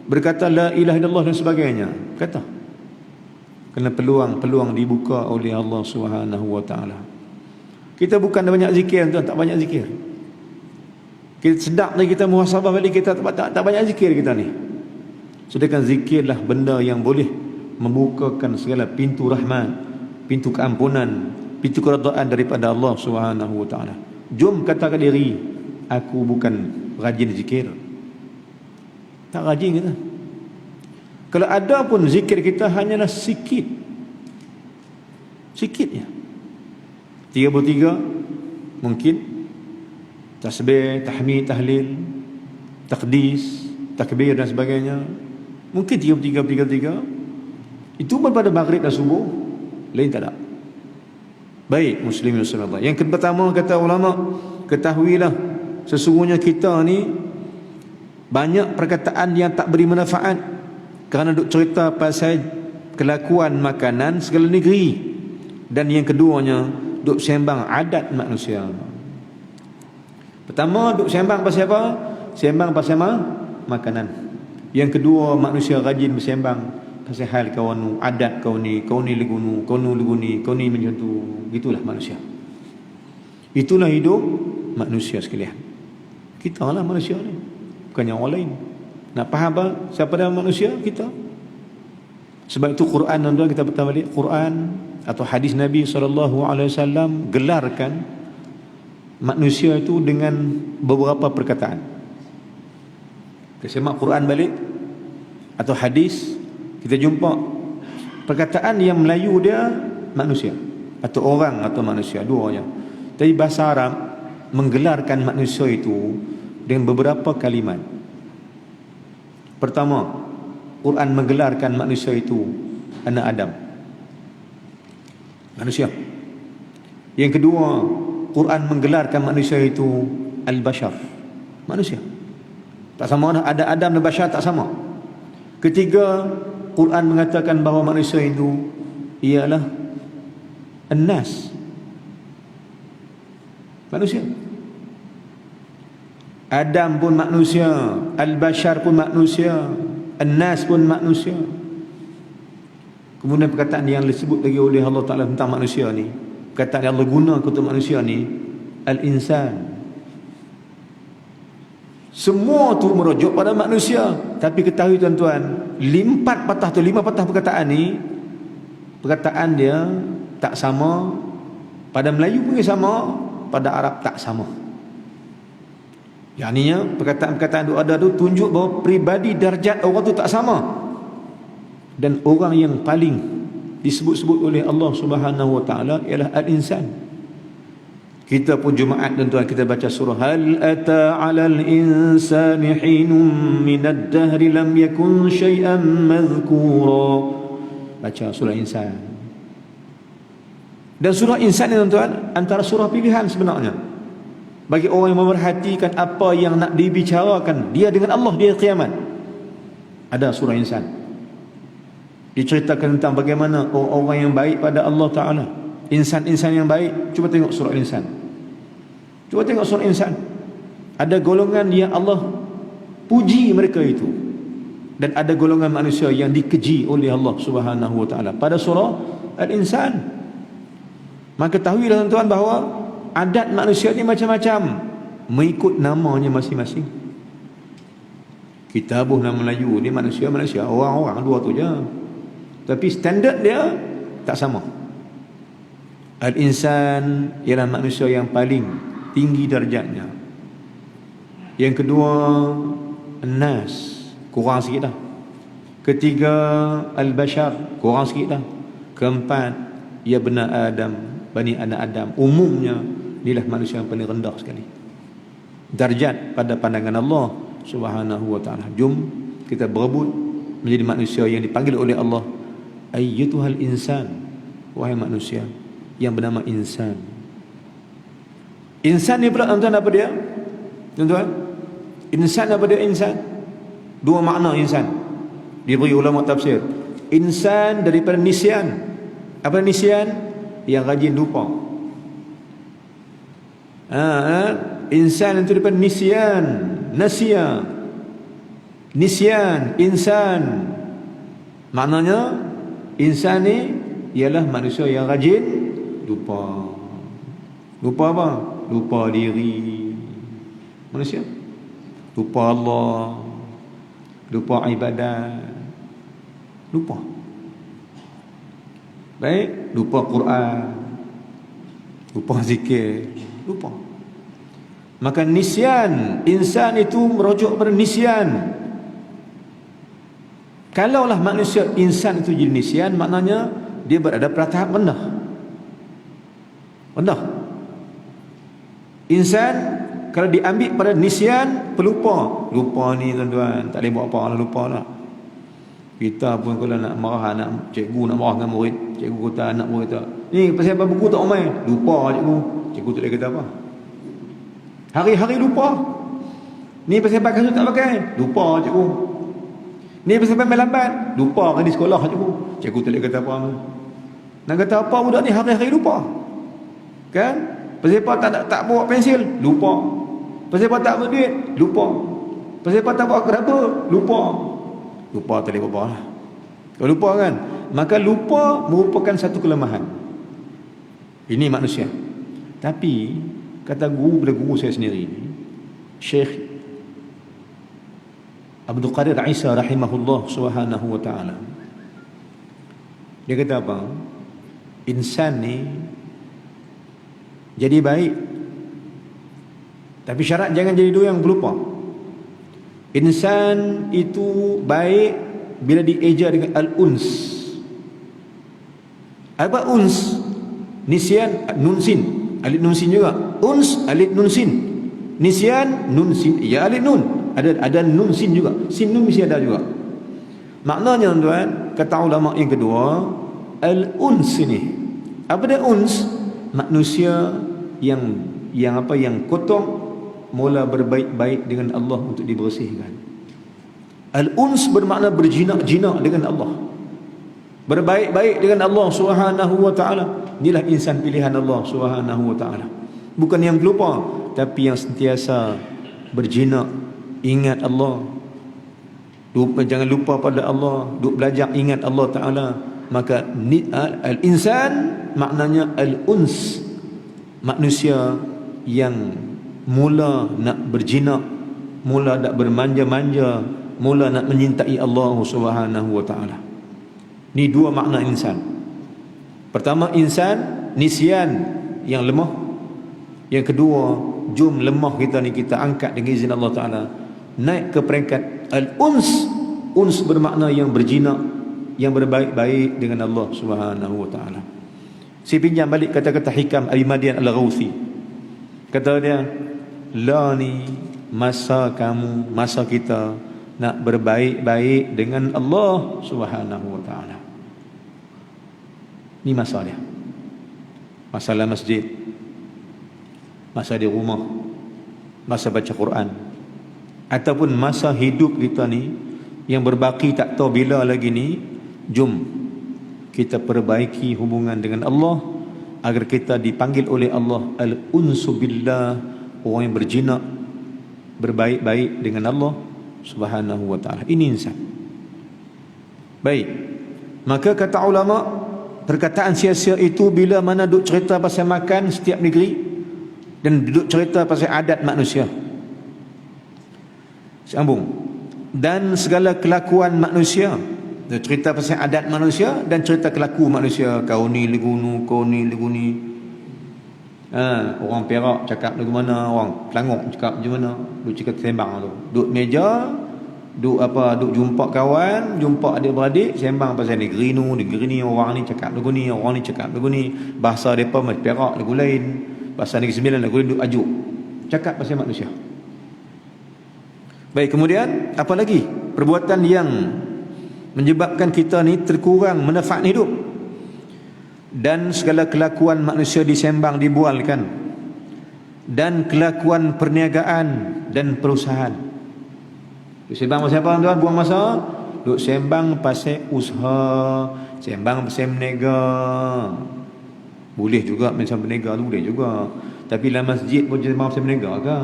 D: berkata la ilaha illallah dan sebagainya. Kata. Kerana peluang dibuka oleh Allah Subhanahu wa taala. Kita bukan banyak zikir tuan, tak banyak zikir. Kita sedap ni kita muhasabah balik, kita tak banyak zikir kita ni. Sedangkan zikirlah benda yang boleh membukakan segala pintu rahmat, pintu keampunan, pintu keredaan daripada Allah Subhanahu wa taala. Jom katakan diri, aku bukan rajin zikir. Tak rajin kita. Kalau ada pun zikir kita hanyalah sikit. Sikitnya. 33 mungkin tasbih, tahmid, tahlil, taqdis, takbir dan sebagainya. Mungkin 33. Itu pun pada maghrib dan subuh, lain tak ada. Baik muslimin sallallahu. Yang pertama kata ulama, ketahuilah sesungguhnya kita ni banyak perkataan yang tak beri manfaat kerana duk cerita pasal kelakuan makanan segala negeri. Dan yang keduanya duk sembang adat manusia. Pertama duk sembang pasal apa? Sembang pasal makanan. Yang kedua manusia rajin bersembang pasal hal kawan adat kau ni legunu, kau ni macam tu. Gitulah manusia. Itulah hidup manusia sekalian. Kita lah manusia ni, bukannya orang lain. Nak faham apa siapa dia manusia? Kita. Sebab itu Quran tuan-tuan, kita baca balik Quran atau hadis Nabi SAW gelarkan manusia itu dengan beberapa perkataan. Kita semak Quran balik atau hadis, kita jumpa perkataan yang Melayu dia manusia atau orang atau manusia, duanya. Tapi bahasa Arab menggelarkan manusia itu dengan beberapa kalimat. Pertama, Quran menggelarkan manusia itu anak Adam, manusia. Yang kedua, Quran menggelarkan manusia itu al-bashar, manusia. Tak sama ada Adam dan bashar, tak sama. Ketiga, Quran mengatakan bahawa manusia itu ialah an-nas, manusia. Adam pun manusia, al-bashar pun manusia, an-nas pun manusia. Kemudian perkataan yang disebut lagi oleh Allah Ta'ala tentang manusia ni, perkataan yang Allah guna untuk manusia ni, al-insan. Semua tu merujuk pada manusia. Tapi ketahui tuan-tuan, 5 patah perkataan ni, perkataan dia tak sama. Pada Melayu pun sama, pada Arab tak sama. Yang ininya perkataan-perkataan itu ada tu tunjuk bahawa pribadi darjat orang tu tak sama. Dan orang yang paling disebut-sebut oleh Allah Subhanahu wa taala ialah al-insan. Kita pun Jumaat tuan-tuan kita baca surah hal ata 'alal insani hinum minad dahri lam yakun syai'an madhkura. Baca surah Insan. Dan surah Insan ni tuan-tuan antara surah pilihan sebenarnya. Bagi orang yang memerhatikan apa yang nak dibicarakan dia dengan Allah di kiamat. Ada surah Insan. Diceritakan tentang bagaimana orang-orang yang baik pada Allah Ta'ala, insan-insan yang baik. Cuba tengok surah Insan. Cuba tengok surah Insan. Ada golongan yang Allah puji mereka itu, dan ada golongan manusia yang dikeji oleh Allah Subhanahu wa taala pada surah Al-Insan. Maka tahuilah tuan-tuan bahawa adat manusia ni macam-macam mengikut namanya masing-masing. Kita buh nama Melayu ni manusia, orang-orang dua tu je. Tapi standard dia tak sama. Al-insan ialah manusia yang paling tinggi darjatnya. Yang kedua, an-nas, kurang sikit dah. Ketiga, al-bashar, kurang sikit dah. Keempat, ya bani Adam, bani anak Adam. Umumnya inilah manusia yang paling rendah sekali darjat pada pandangan Allah Subhanahu wa ta'ala. Jom kita berebut menjadi manusia yang dipanggil oleh Allah, ayyatuhal insan, wahai manusia yang bernama insan. Insan ni pula tuan-tuan apa dia? Tuan-tuan, insan apa dia? Insan, dua makna insan diberi ulama tafsir. Insan daripada nisyan. Apa nisyan? Yang rajin lupa. Insan itu daripada nisyan, nasya, nisyan, insan. Maknanya insan ni ialah manusia yang rajin lupa. Lupa apa? Lupa diri. Manusia lupa Allah, lupa ibadat, lupa. Baik, lupa Quran, lupa zikir, lupa. Maka nisyan, insan itu merujuk pada nisyan. Kalaulah manusia insan itu jadi nisyan, maknanya dia berada pada tahap rendah. Rendah. Insan kalau diambil pada nisyan, pelupa. Lupa ni tuan-tuan, tak boleh buat apa lah, lupa lah. Kita pun kalau nak marah anak cikgu, nak marah dengan murid, cikgu kata anak murid tak, ni pasal apa buku tak main, lupa cikgu. Cikgu tak boleh kata apa. Hari-hari lupa. Ni pasal apa kasut tak pakai, lupa cikgu. Ni pasal apa main lambat, lupa kan di sekolah cikgu. Cikgu tak boleh kata apa. Nak kata apa budak ni hari-hari lupa. Kan? Pasal apa tak bawa pensil, lupa. Pasal apa tak bawa duit, lupa. Pasal apa tak bawa keraba, lupa. Lupa tak boleh apa lah. Kalau lupa kan, maka lupa merupakan satu kelemahan. Ini manusia. Tapi kata guru saya sendiri, Syekh Abdul Qadir Isa rahimahullah subhanahu wa ta'ala, dia kata apa? Insan ni jadi baik, tapi syarat jangan jadi dua yang pelupa. Insan itu baik bila dieja dengan al-uns. Apa uns? Nisyan, nunsin, alif nunsin juga. Uns, alif nunsin. Nisyan, nunsin, ya alif nun. Ada nunsin juga. Sin nun mesti ada juga. Maknanya tuan, kata ulama yang kedua, al-uns ini. Apa dia uns? Manusia yang kotor mula berbaik-baik dengan Allah untuk dibersihkan. Al-uns bermakna berjinak-jinak dengan Allah, berbaik-baik dengan Allah Subhanahu wa ta'ala. Inilah insan pilihan Allah Subhanahu wa ta'ala. Bukan yang pelupa, tapi yang sentiasa berjinak, ingat Allah, jangan lupa pada Allah, duk belajar ingat Allah Ta'ala. Maka al-insan maknanya al-uns, manusia yang mula nak berjinak, mula nak bermanja-manja, mula nak menyintai Allah Subhanahu wa ta'ala. Ni dua makna insan. Pertama, insan nisyan, yang lemah. Yang kedua, jom lemah kita ni kita angkat dengan izin Allah Ta'ala, naik ke peringkat al-uns. Uns bermakna yang berjinak, yang berbaik-baik dengan Allah Subhanahu wa ta'ala. Saya pinjam balik kata-kata hikam Abi Madian Al-Ghawthi. Kata dia, la ni masa kamu, masa kita nak berbaik-baik dengan Allah Subhanahu wa ta'ala. Ni masa dia. Masalah masjid, masa di rumah, masa baca Quran, ataupun masa hidup kita ni yang berbaki tak tahu bila lagi ni. Jom kita perbaiki hubungan dengan Allah agar kita dipanggil oleh Allah al-unsu billah, orang yang berjinak, berbaik-baik dengan Allah Subhanahu wa ta'ala. Ini insan. Baik. Maka kata ulama, perkataan sia-sia itu bila mana duk cerita pasal makan setiap negeri dan duk cerita pasal adat manusia. Sambung. Dan segala kelakuan manusia. Dia cerita pasal adat manusia dan cerita kelaku manusia. Kau ni legunu, kau ni leguni. Orang Perak cakap lagu mana, orang Selangor cakap macam mana, duk cakap sembang tu. Duk meja, duk jumpa kawan, jumpa adik-beradik, sembang pasal negeri ni, orang ni cakap lagu ni, orang ni cakap lagu ni. Bahasa depa macam Perak lagu lain, bahasa Negeri Sembilan lagu lain, duk ajuk. Cakap pasal manusia. Baik, kemudian apa lagi perbuatan yang menyebabkan kita ni terkurang manfaat hidup? Dan segala kelakuan manusia disembang, dibualkan, dan kelakuan perniagaan dan perusahaan. Duk sembang pasal apa tuan? Buang masa. Duk sembang pasal usaha, sembang pasal berniaga. Boleh juga macam berniaga tu, boleh juga. Tapi dalam masjid pun sembang pasal berniaga ke?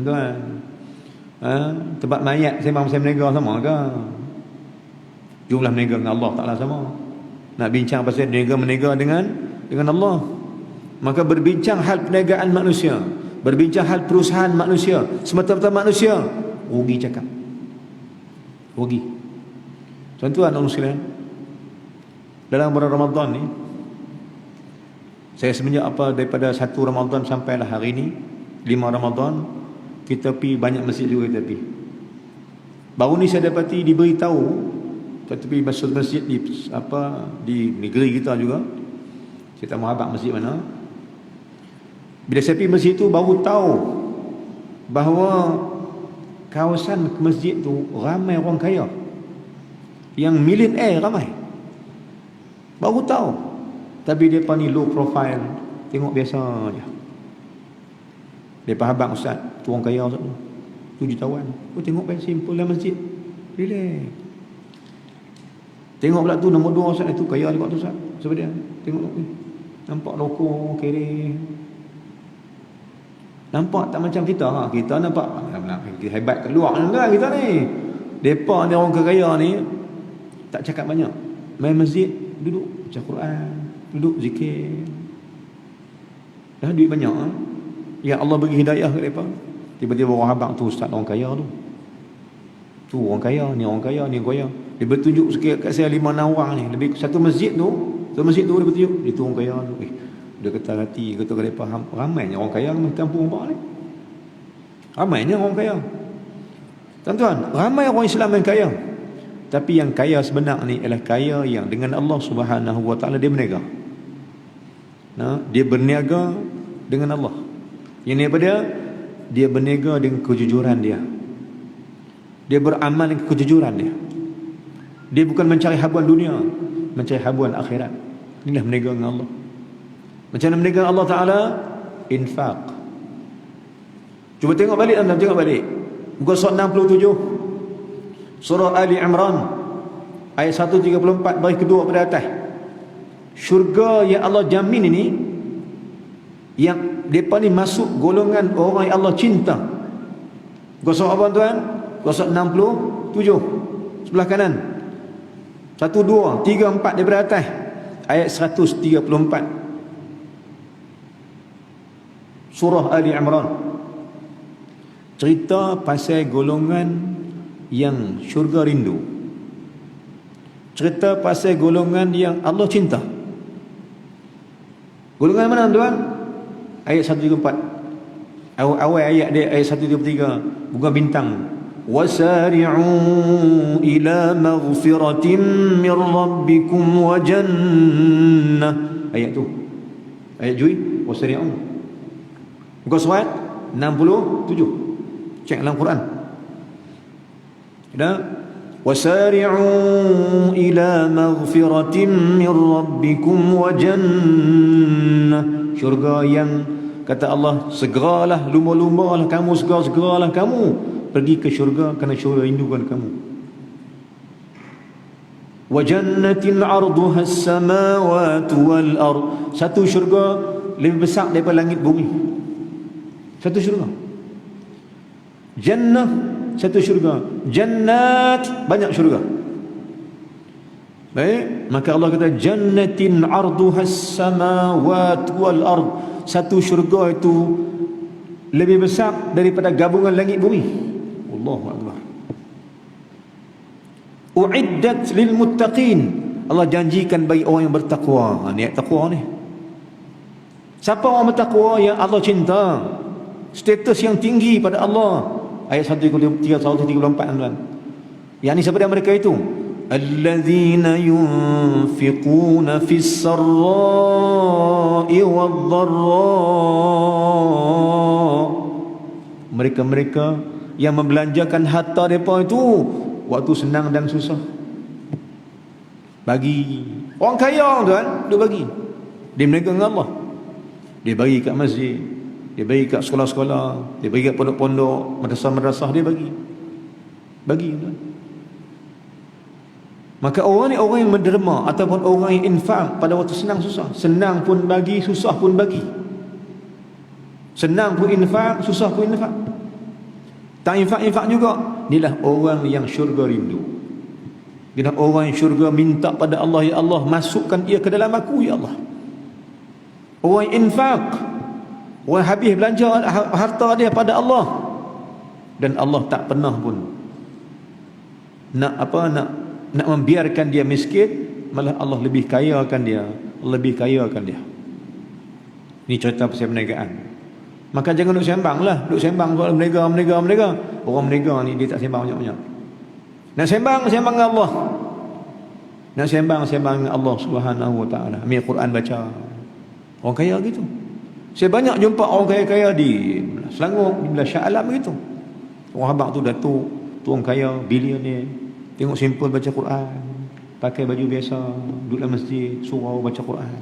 D: Tuan, tempat mayat sembang pasal berniaga sama ke? Jumlah berniaga dengan Allah Ta'ala sama. Nak bincang pasal berniaga dengan Allah, maka berbincang hal perniagaan manusia, berbincang hal perusahaan manusia, semata-mata manusia, rugi cakap. Rugi. Tuan-tuan dan sekalian, dalam bulan Ramadan ni, saya semenjak daripada 1 Ramadan sampailah hari ni 5 Ramadan, kita pergi banyak masjid juga kita pergi. Baru ni saya dapati diberitahu, tapi masjid di negeri kita juga, saya tak mahu habaq masjid mana. Bila saya pergi masjid tu baru tahu bahawa kawasan masjid tu ramai orang kaya, yang millionaire ramai. Baru tahu. Tapi mereka ni low profile, tengok biasa je. Mereka habaq ustaz, tu orang kaya ustaz tu, 7 jutawan. Tengok baik simple lah masjid, relax. Tengok pula tu nombor 2 ustaz itu kaya juga tu ustaz. Sebab dia tengok ni, nampak rokok, kere. Nampak tak macam kita ha? Kita nampak hebat keluar kan kita ni. Depa ni orang kaya ni tak cakap banyak. Main masjid, duduk baca Quran, duduk zikir. Dah duit banyak ha? Ya Allah bagi hidayah ke depa. Tiba-tiba orang habaq tu ustaz orang kaya tu. Tu orang kaya, ni orang kaya, ni orang kaya. Dia bertunjuk sikit kat saya 5-6 orang ni. Lebih satu masjid tu dia bertunjuk, dia tu orang kaya tu. Dia kata hati, kata ke depa ramainya orang kaya di kampung hangpa ni. Ramainya orang kaya. Tuan-tuan, ramai orang Islam yang kaya. Tapi yang kaya sebenar ni ialah kaya yang dengan Allah Subhanahu Wa Taala dia berniaga. Dia berniaga dengan Allah. Yang ni apa dia? Dia berniaga dengan kejujuran dia. Dia beramal dengan kejujuran dia. Dia bukan mencari habuan dunia, mencari habuan akhirat. Inilah berniaga dengan Allah. Macam mana berniaga dengan Allah Ta'ala? Infaq. Cuba tengok balik tuan-tuan, tengok balik. Muka surat 67 Surah Ali Imran ayat 134 baris kedua pada atas. Syurga yang Allah jamin ini, yang mereka ni masuk golongan orang yang Allah cinta. Muka surat apa tuan? Muka surat 67 sebelah kanan, 1, 2, 3, 4 daripada atas, ayat 134 Surah Ali Imran. Cerita pasal golongan yang syurga rindu, cerita pasal golongan yang Allah cinta. Golongan mana tuan? Ayat 134, awal ayat dia, ayat 133, bunga bintang. Wasari'u ila maghfiratin min rabbikum wa jannah. Ayat tu, ayat Jui. Wasari'u, muka surat 67. Cek dalam Quran. Ada wasari'u ila maghfiratin min rabbikum wa jannah. Syurga yang kata Allah, segeralah, lumba-lumbalah kamu, segera-segeralah kamu pergi ke syurga, kerana syurga rindukan kamu. Wa jannatin 'arduha as-samawati wal ard. Satu syurga lebih besar daripada langit bumi. Satu syurga. Jannah, satu syurga. Jannat, banyak syurga. Baik, maka Allah kata jannatin 'arduha as-samawati wal ard. Satu syurga itu lebih besar daripada gabungan langit bumi. Allahu akbar. Uiddat lil muttaqin. Allah janjikan bagi orang yang bertakwa. Niat takwa ni. Siapa orang bertakwa yang Allah cinta? Status yang tinggi pada Allah. Ayat 134 tuan. Yang ni siapa dia mereka itu? Alladzina yunfiquna fis sarra'i wad-dharra. Mereka-mereka yang membelanjakan harta mereka itu waktu senang dan susah. Bagi orang kaya tuan, dia bagi. Dia berniaga dengan Allah. Dia bagi kat masjid, dia bagi kat sekolah-sekolah, dia bagi kat pondok-pondok, madrasah-madrasah, dia bagi. Bagi tuan. Maka orang ni orang yang menderma ataupun orang yang infak pada waktu senang susah. Senang pun bagi, susah pun bagi. Senang pun infak, susah pun infak. Tak infak-infak juga. Inilah orang yang syurga rindu. Inilah orang yang syurga minta pada Allah, ya Allah, masukkan ia ke dalam aku, ya Allah. Orang yang infak, orang habis belanja harta dia pada Allah, dan Allah tak pernah pun nak membiarkan dia miskin, malah Allah lebih kayakan dia, lebih kayakan dia. Ini cerita pasal perniagaan. Maka jangan duk sembang lah, duk sembang soal berniaga. Orang berniaga ni dia tak sembang banyak-banyak. Nak sembang dengan Allah. Nak sembang dengan Allah Subhanahu wa taala. Ambil Quran baca. Orang kaya gitu. Saya banyak jumpa orang kaya-kaya di Selangor, di belah Shah Alam gitu. Orang abang tu datuk, tu orang kaya, bilioner. Tengok simple baca Quran, pakai baju biasa, duduk dalam masjid, surau baca Quran.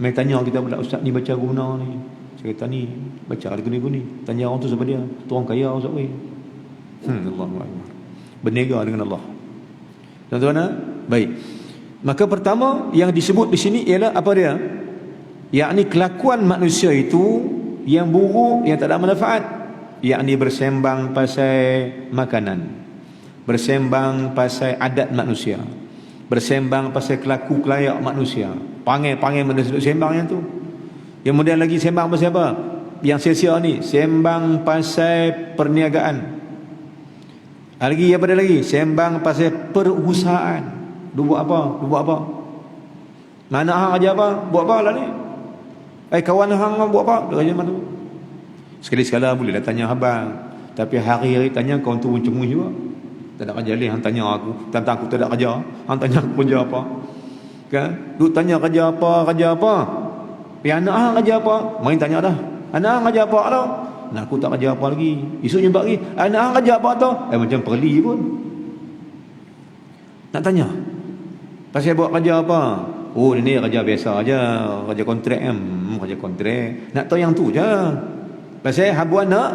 D: Mereka tanya kita pula, ustaz ni baca guna ni. Saya kata ni baca lagu ni. Tanya orang tu siapa dia? Tu orang kaya ustaz weh. Allahu akbar. Berniaga dengan Allah. Tuan-tuan, baik. Maka pertama yang disebut di sini ialah apa dia? Yakni kelakuan manusia itu yang buruk, yang tak ada manfaat. Yakni bersembang pasal makanan, bersembang pasal adat manusia, bersembang pasal kelaku kelayak manusia, panggil manusia duduk sembang yang tu. Kemudian lagi sembang pasal apa? Yang sia-sia ni, sembang pasal perniagaan. Lagi apa dia lagi? Sembang pasal perusahaan. Dia buat apa? Mana hang aja apa? Buat apa lah ni? Kawan hang buat apa? Dia kerja mana? Sekali-sekala boleh dah tanya abang, tapi hari-hari tanya kau tu cemui juga. Tak ada kerja leh, hang tanya aku. Tentang aku tak ada kerja, hang tanya aku kerja apa? Kan? Duk tanya kerja apa? Anak hang kerja apa? Main tanya dah. Anak hang kerja apa dah? Nah, aku tak kerja apa lagi. Esok jumpa lagi. Anak hang kerja apa tau? Macam perli pun. Nak tanya. Pasal buat kerja apa? Oh, ini kerja biasa aja, kerja kontrak kerja kontrak. Nak tahu yang tu je. Pasal habuan nak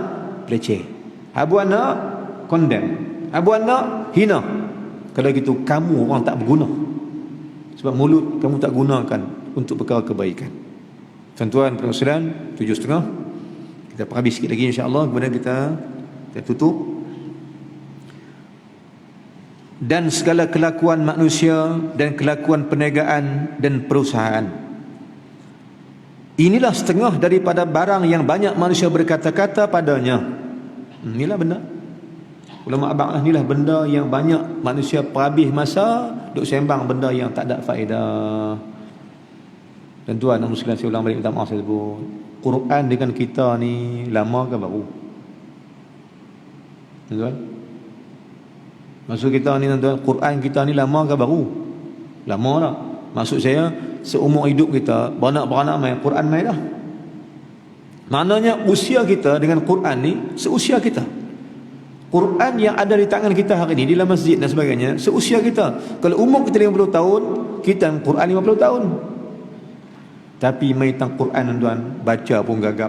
D: peleceh, habuan nak condemn, habuan nak hina. Kalau gitu kamu orang tak berguna. Sebab mulut kamu tak gunakan untuk perkara kebaikan. Tuan-tuan perkongsian 7.30. Kita habis sikit lagi insya-Allah, kemudian kita tutup. Dan segala kelakuan manusia dan kelakuan perniagaan dan perusahaan, inilah setengah daripada barang yang banyak manusia berkata-kata padanya. Inilah benda. Ulama abang lah, inilah benda yang banyak manusia perhabis masa duk sembang benda yang tak ada faedah. Dan tuan dan muslim, saya ulang balik, minta maaf saya sebut. Quran dengan kita ni lama ke baru? Tuan, maksud kita ni tuan, Quran kita ni lama ke baru? Lama dah. Maksud saya seumur hidup kita beranak-beranak main Quran main dah. Maknanya usia kita dengan Quran ni seusia kita. Quran yang ada di tangan kita hari ini di dalam masjid dan sebagainya seusia kita. Kalau umur kita 50 tahun, kita Quran 50 tahun. Tapi main tang Quran tuan, baca pun gagap,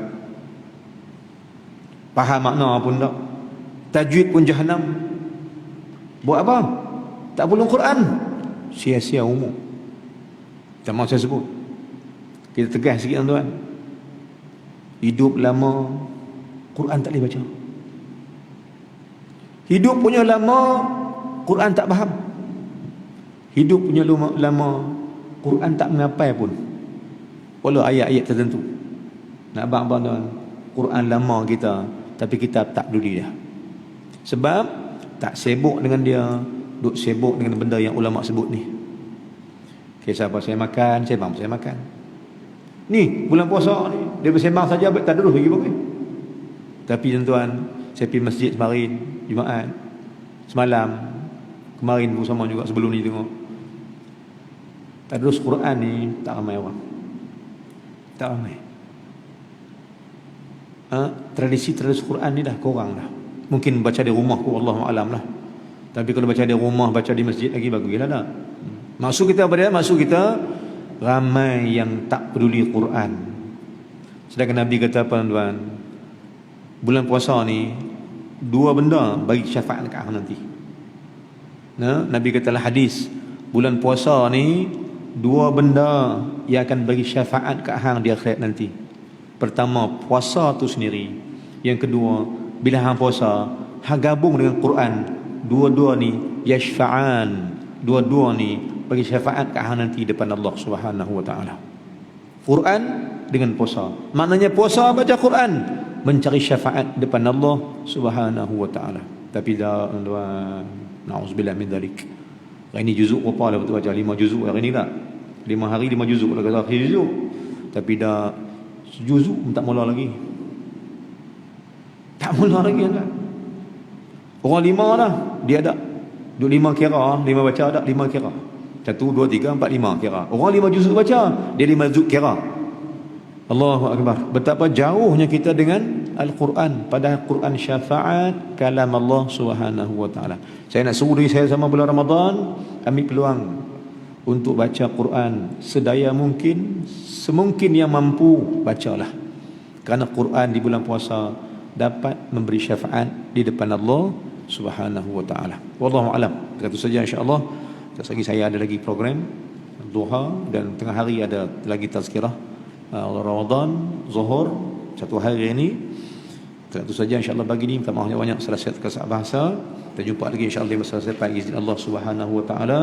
D: faham makna pun tak, tajwid pun jahanam. Buat apa? Tak perlu Quran, sia-sia umur. Tak mahu saya sebut. Kita tegas sikit tuan. Hidup lama Quran tak boleh baca. Hidup punya lama Quran tak faham. Hidup punya lama Quran tak mengapai pun, walau ayat-ayat tertentu. Nak abang-abang tuan, Quran lama kita, tapi kita tak peduli dia. Sebab tak sibuk dengan dia, duk sibuk dengan benda yang ulama sebut ni. Kisah apa saya makan, sembang saya makan. Ni bulan puasa ni, dia bersembang saja, tak terus lagi pun. Tapi tuan-tuan, saya pergi masjid kemarin, Jumaat, semalam, kemarin pun sama juga, sebelum ni tengok. Tak terus Quran ni, tak ramai orang. Tak ramai. tradisi Quran ni dah kurang dah. Mungkin baca di rumah ku, Allahu alam lah. Tapi kalau baca di rumah, baca di masjid lagi baguslah dah. Maksud kita apa dia? Maksud kita ramai yang tak peduli Quran. Sedangkan Nabi kata apa tuan? Bulan puasa ni dua benda bagi syafaat kat hang nanti. Nabi katalah hadis, bulan puasa ni dua benda yang akan bagi syafaat kat hang di akhirat nanti. Pertama, puasa tu sendiri. Yang kedua, bila hang puasa, hang gabung dengan Quran. Dua-dua ni yashfa'an. Dua-dua ni bagi syafaat kat hang nanti depan Allah Subhanahu wa taala. Quran dengan puasa. Maknanya puasa baca Quran, mencari syafaat depan Allah Subhanahu wa taala. Tapi dah na'udzubillah min dzalik. Hari ni juzuk berapa dah betul baca? 5 juzuk hari ni tak? 5 hari 5 juzuk dah kata akhir juzuk. Tapi dah juzuk tak mula lagi. Tak mula lagi kan? Orang 5 dah, dia ada duk 5 kira, 5 baca ada 5 kira. 1 2 3 4 5 kira. Orang 5 juzuk baca, dia 5 juzuk kira. Allahu akbar. Betapa jauhnya kita dengan Al-Quran. Padahal Quran syafaat kalam Allah Subhanahu wa taala. Saya nak suruh diri saya sama bulan Ramadan, ambil peluang untuk baca Quran sedaya mungkin, semungkin yang mampu bacalah. Kerana Quran di bulan puasa dapat memberi syafaat di depan Allah Subhanahu wa taala. Wallahu alam. Itu saja insya-Allah. Lagi saya ada lagi program duha dan tengah hari ada lagi tazkirah Ramadan Zuhur satu hari ini. Itu saja insya-Allah bagi ni. Minta maaf banyak salah kesalahan bahasa. Kita jumpa lagi insya-Allah di masa depan izin Allah Subhanahu wa taala.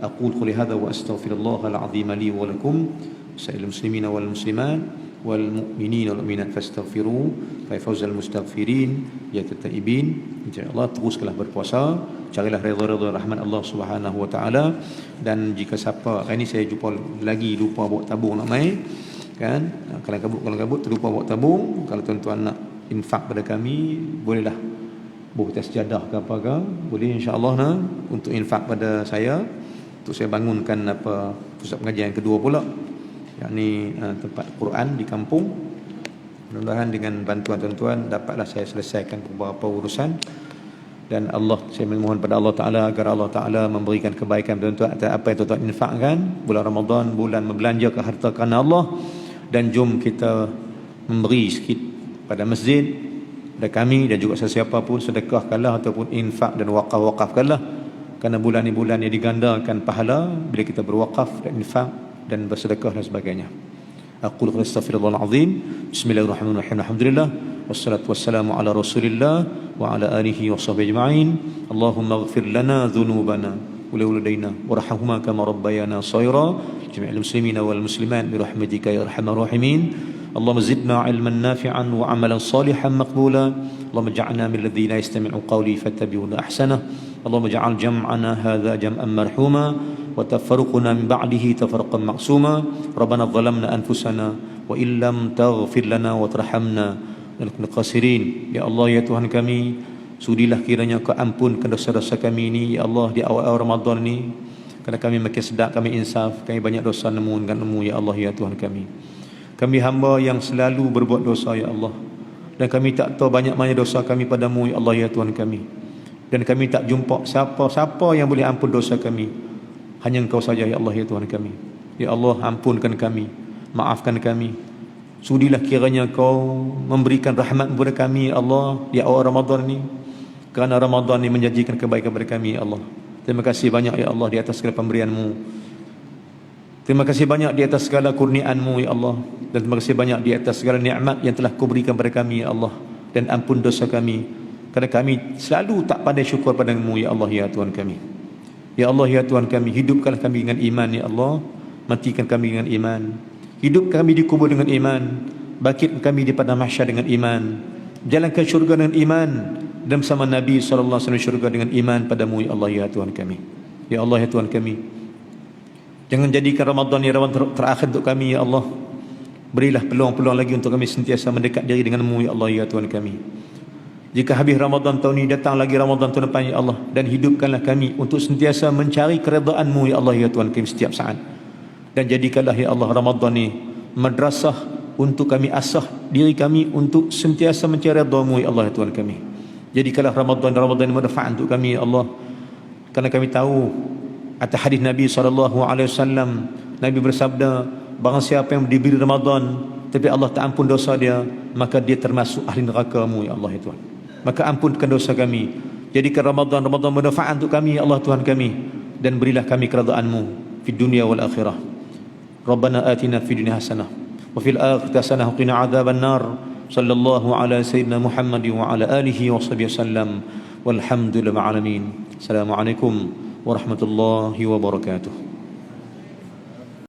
D: Aqul quli hadza wa astaghfirullah al-azim li wa lakum sa'il muslimin wal muslimat wal mu'minin wal mu'minat fastaghfiru fa fawzal mustaghfirin ya taibin. Insya-Allah teruslah berpuasa, carilah redha-redha rahmat Allah Subhanahu wa taala. Dan jika siapa hari ni saya jumpa lagi lupa bawa tabung nak mai kan, kalau kabut terlupa bawa tabung, kalau tuan-tuan nak infak pada kami bolehlah buat sejadah ke apa ke, boleh insya-Allah nah untuk infak pada saya untuk saya bangunkan apa pusat pengajian yang kedua pula, yakni tempat Quran di kampung. Mudah-mudahan dengan bantuan tuan-tuan dapatlah saya selesaikan beberapa urusan. Dan saya memohon pada Allah Ta'ala agar Allah Ta'ala memberikan kebaikan tuan-tuan atas apa yang tuan-tuan infakkan. Bulan Ramadan, bulan membelanjakan harta kerana Allah. Dan jom kita memberi sikit pada masjid, pada kami dan juga sesiapa pun, sedekahkanlah ataupun infak dan wakaf-wakafkanlah. Kerana bulan ini bulan yang digandakan pahala bila kita berwakaf dan infak dan bersedekah dan sebagainya. Aqulu astaghfirullahal azim. Bismillahirrahmanirrahim. Alhamdulillah wassalatu wassalamu ala Rasulillah wa ala alihi washabbihi ajma'in. Allahumma ighfir lana dhunubana wa liwalidayna warhamhuma kama rabbayana shaghira. Jami'al muslimina wal muslimat bi rahmatika ya arhamar rahimin. Allahumma zidna ilman nafi'an wa amalan salihan maqbula. Allahumma ij'alna min alladhina yastami'u qawli fattabi'una ahsana. Allahumma ij'al jam'ana hadha jam'an marhuma wa tafarruquna min ba'dihi tafarruqan ma'suma. Rabbana zalamna anfusana wa illam taghfir lana wa tarhamna lanakunanna khasirin. Ya Allah ya Tuhan kami, sudilah kiranya Kau ampunkan dosa-dosa kami ini ya Allah di awal Ramadan ini. Kerana kami makin sedap, kami insaf, kami banyak dosa nemu dengan nemu ya Allah ya Tuhan kami. Kami hamba yang selalu berbuat dosa ya Allah, dan kami tak tahu banyak-banyak dosa kami padamu ya Allah ya Tuhan kami. Dan kami tak jumpa siapa-siapa yang boleh ampun dosa kami, hanya Engkau saja ya Allah ya Tuhan kami. Ya Allah ampunkan kami, maafkan kami. Sudilah kiranya Kau memberikan rahmat kepada kami ya Allah di awal Ramadan ini. Kerana Ramadan ini menjanjikan kebaikan kepada kami ya Allah. Terima kasih banyak ya Allah di atas segala pemberian-Mu. Terima kasih banyak di atas segala kurniaan-Mu ya Allah. Dan terima kasih banyak di atas segala nikmat yang telah Kau berikan kepada kami ya Allah. Dan ampun dosa kami, kerana kami selalu tak pandai syukur padamu ya Allah ya Tuhan kami. Ya Allah ya Tuhan kami, hidupkanlah kami dengan iman ya Allah. Matikan kami dengan iman. Hidup kami di kubur dengan iman. Bangkitkan kami di padang mahsyar dengan iman. Jalankan syurga dengan iman. Dan bersama Nabi SAW syurga dengan iman padamu ya Allah ya Tuhan kami. Ya Allah ya Tuhan kami, jangan jadikan Ramadan ni Ramadan terakhir untuk kami ya Allah. Berilah peluang-peluang lagi untuk kami sentiasa mendekat diri dengan-Mu ya Allah ya Tuhan kami. Jika habis Ramadan tahun ini, datang lagi Ramadan tahun depan ya Allah. Dan hidupkanlah kami untuk sentiasa mencari keredaan-Mu ya Allah ya Tuhan kami setiap saat. Dan jadikanlah ya Allah Ramadan ni madrasah untuk kami asah diri kami untuk sentiasa mencari redha-Mu ya Allah ya Tuhan kami. Jadikanlah Ramadan ini manfaat untuk kami ya Allah. Kerana kami tahu atas hadis Nabi SAW, Nabi bersabda, barang siapa yang diberi Ramadan tapi Allah tak ampun dosa dia, maka dia termasuk ahli neraka-Mu ya Allah ya Tuhan. Maka ampunkan dosa kami. Jadikan Ramadan manfaat untuk kami ya Allah Tuhan kami, dan berilah kami keridaan-Mu di dunia wal akhirah. Rabbana atina fid dunya hasanah wa fil akhirati hasanah wa qina adzaban nar. Sallallahu ala sayyidina Muhammad wa ala alihi wa sahbihi wasallam. Walhamdulillahi alamin. Assalamualaikum warahmatullahi wabarakatuh.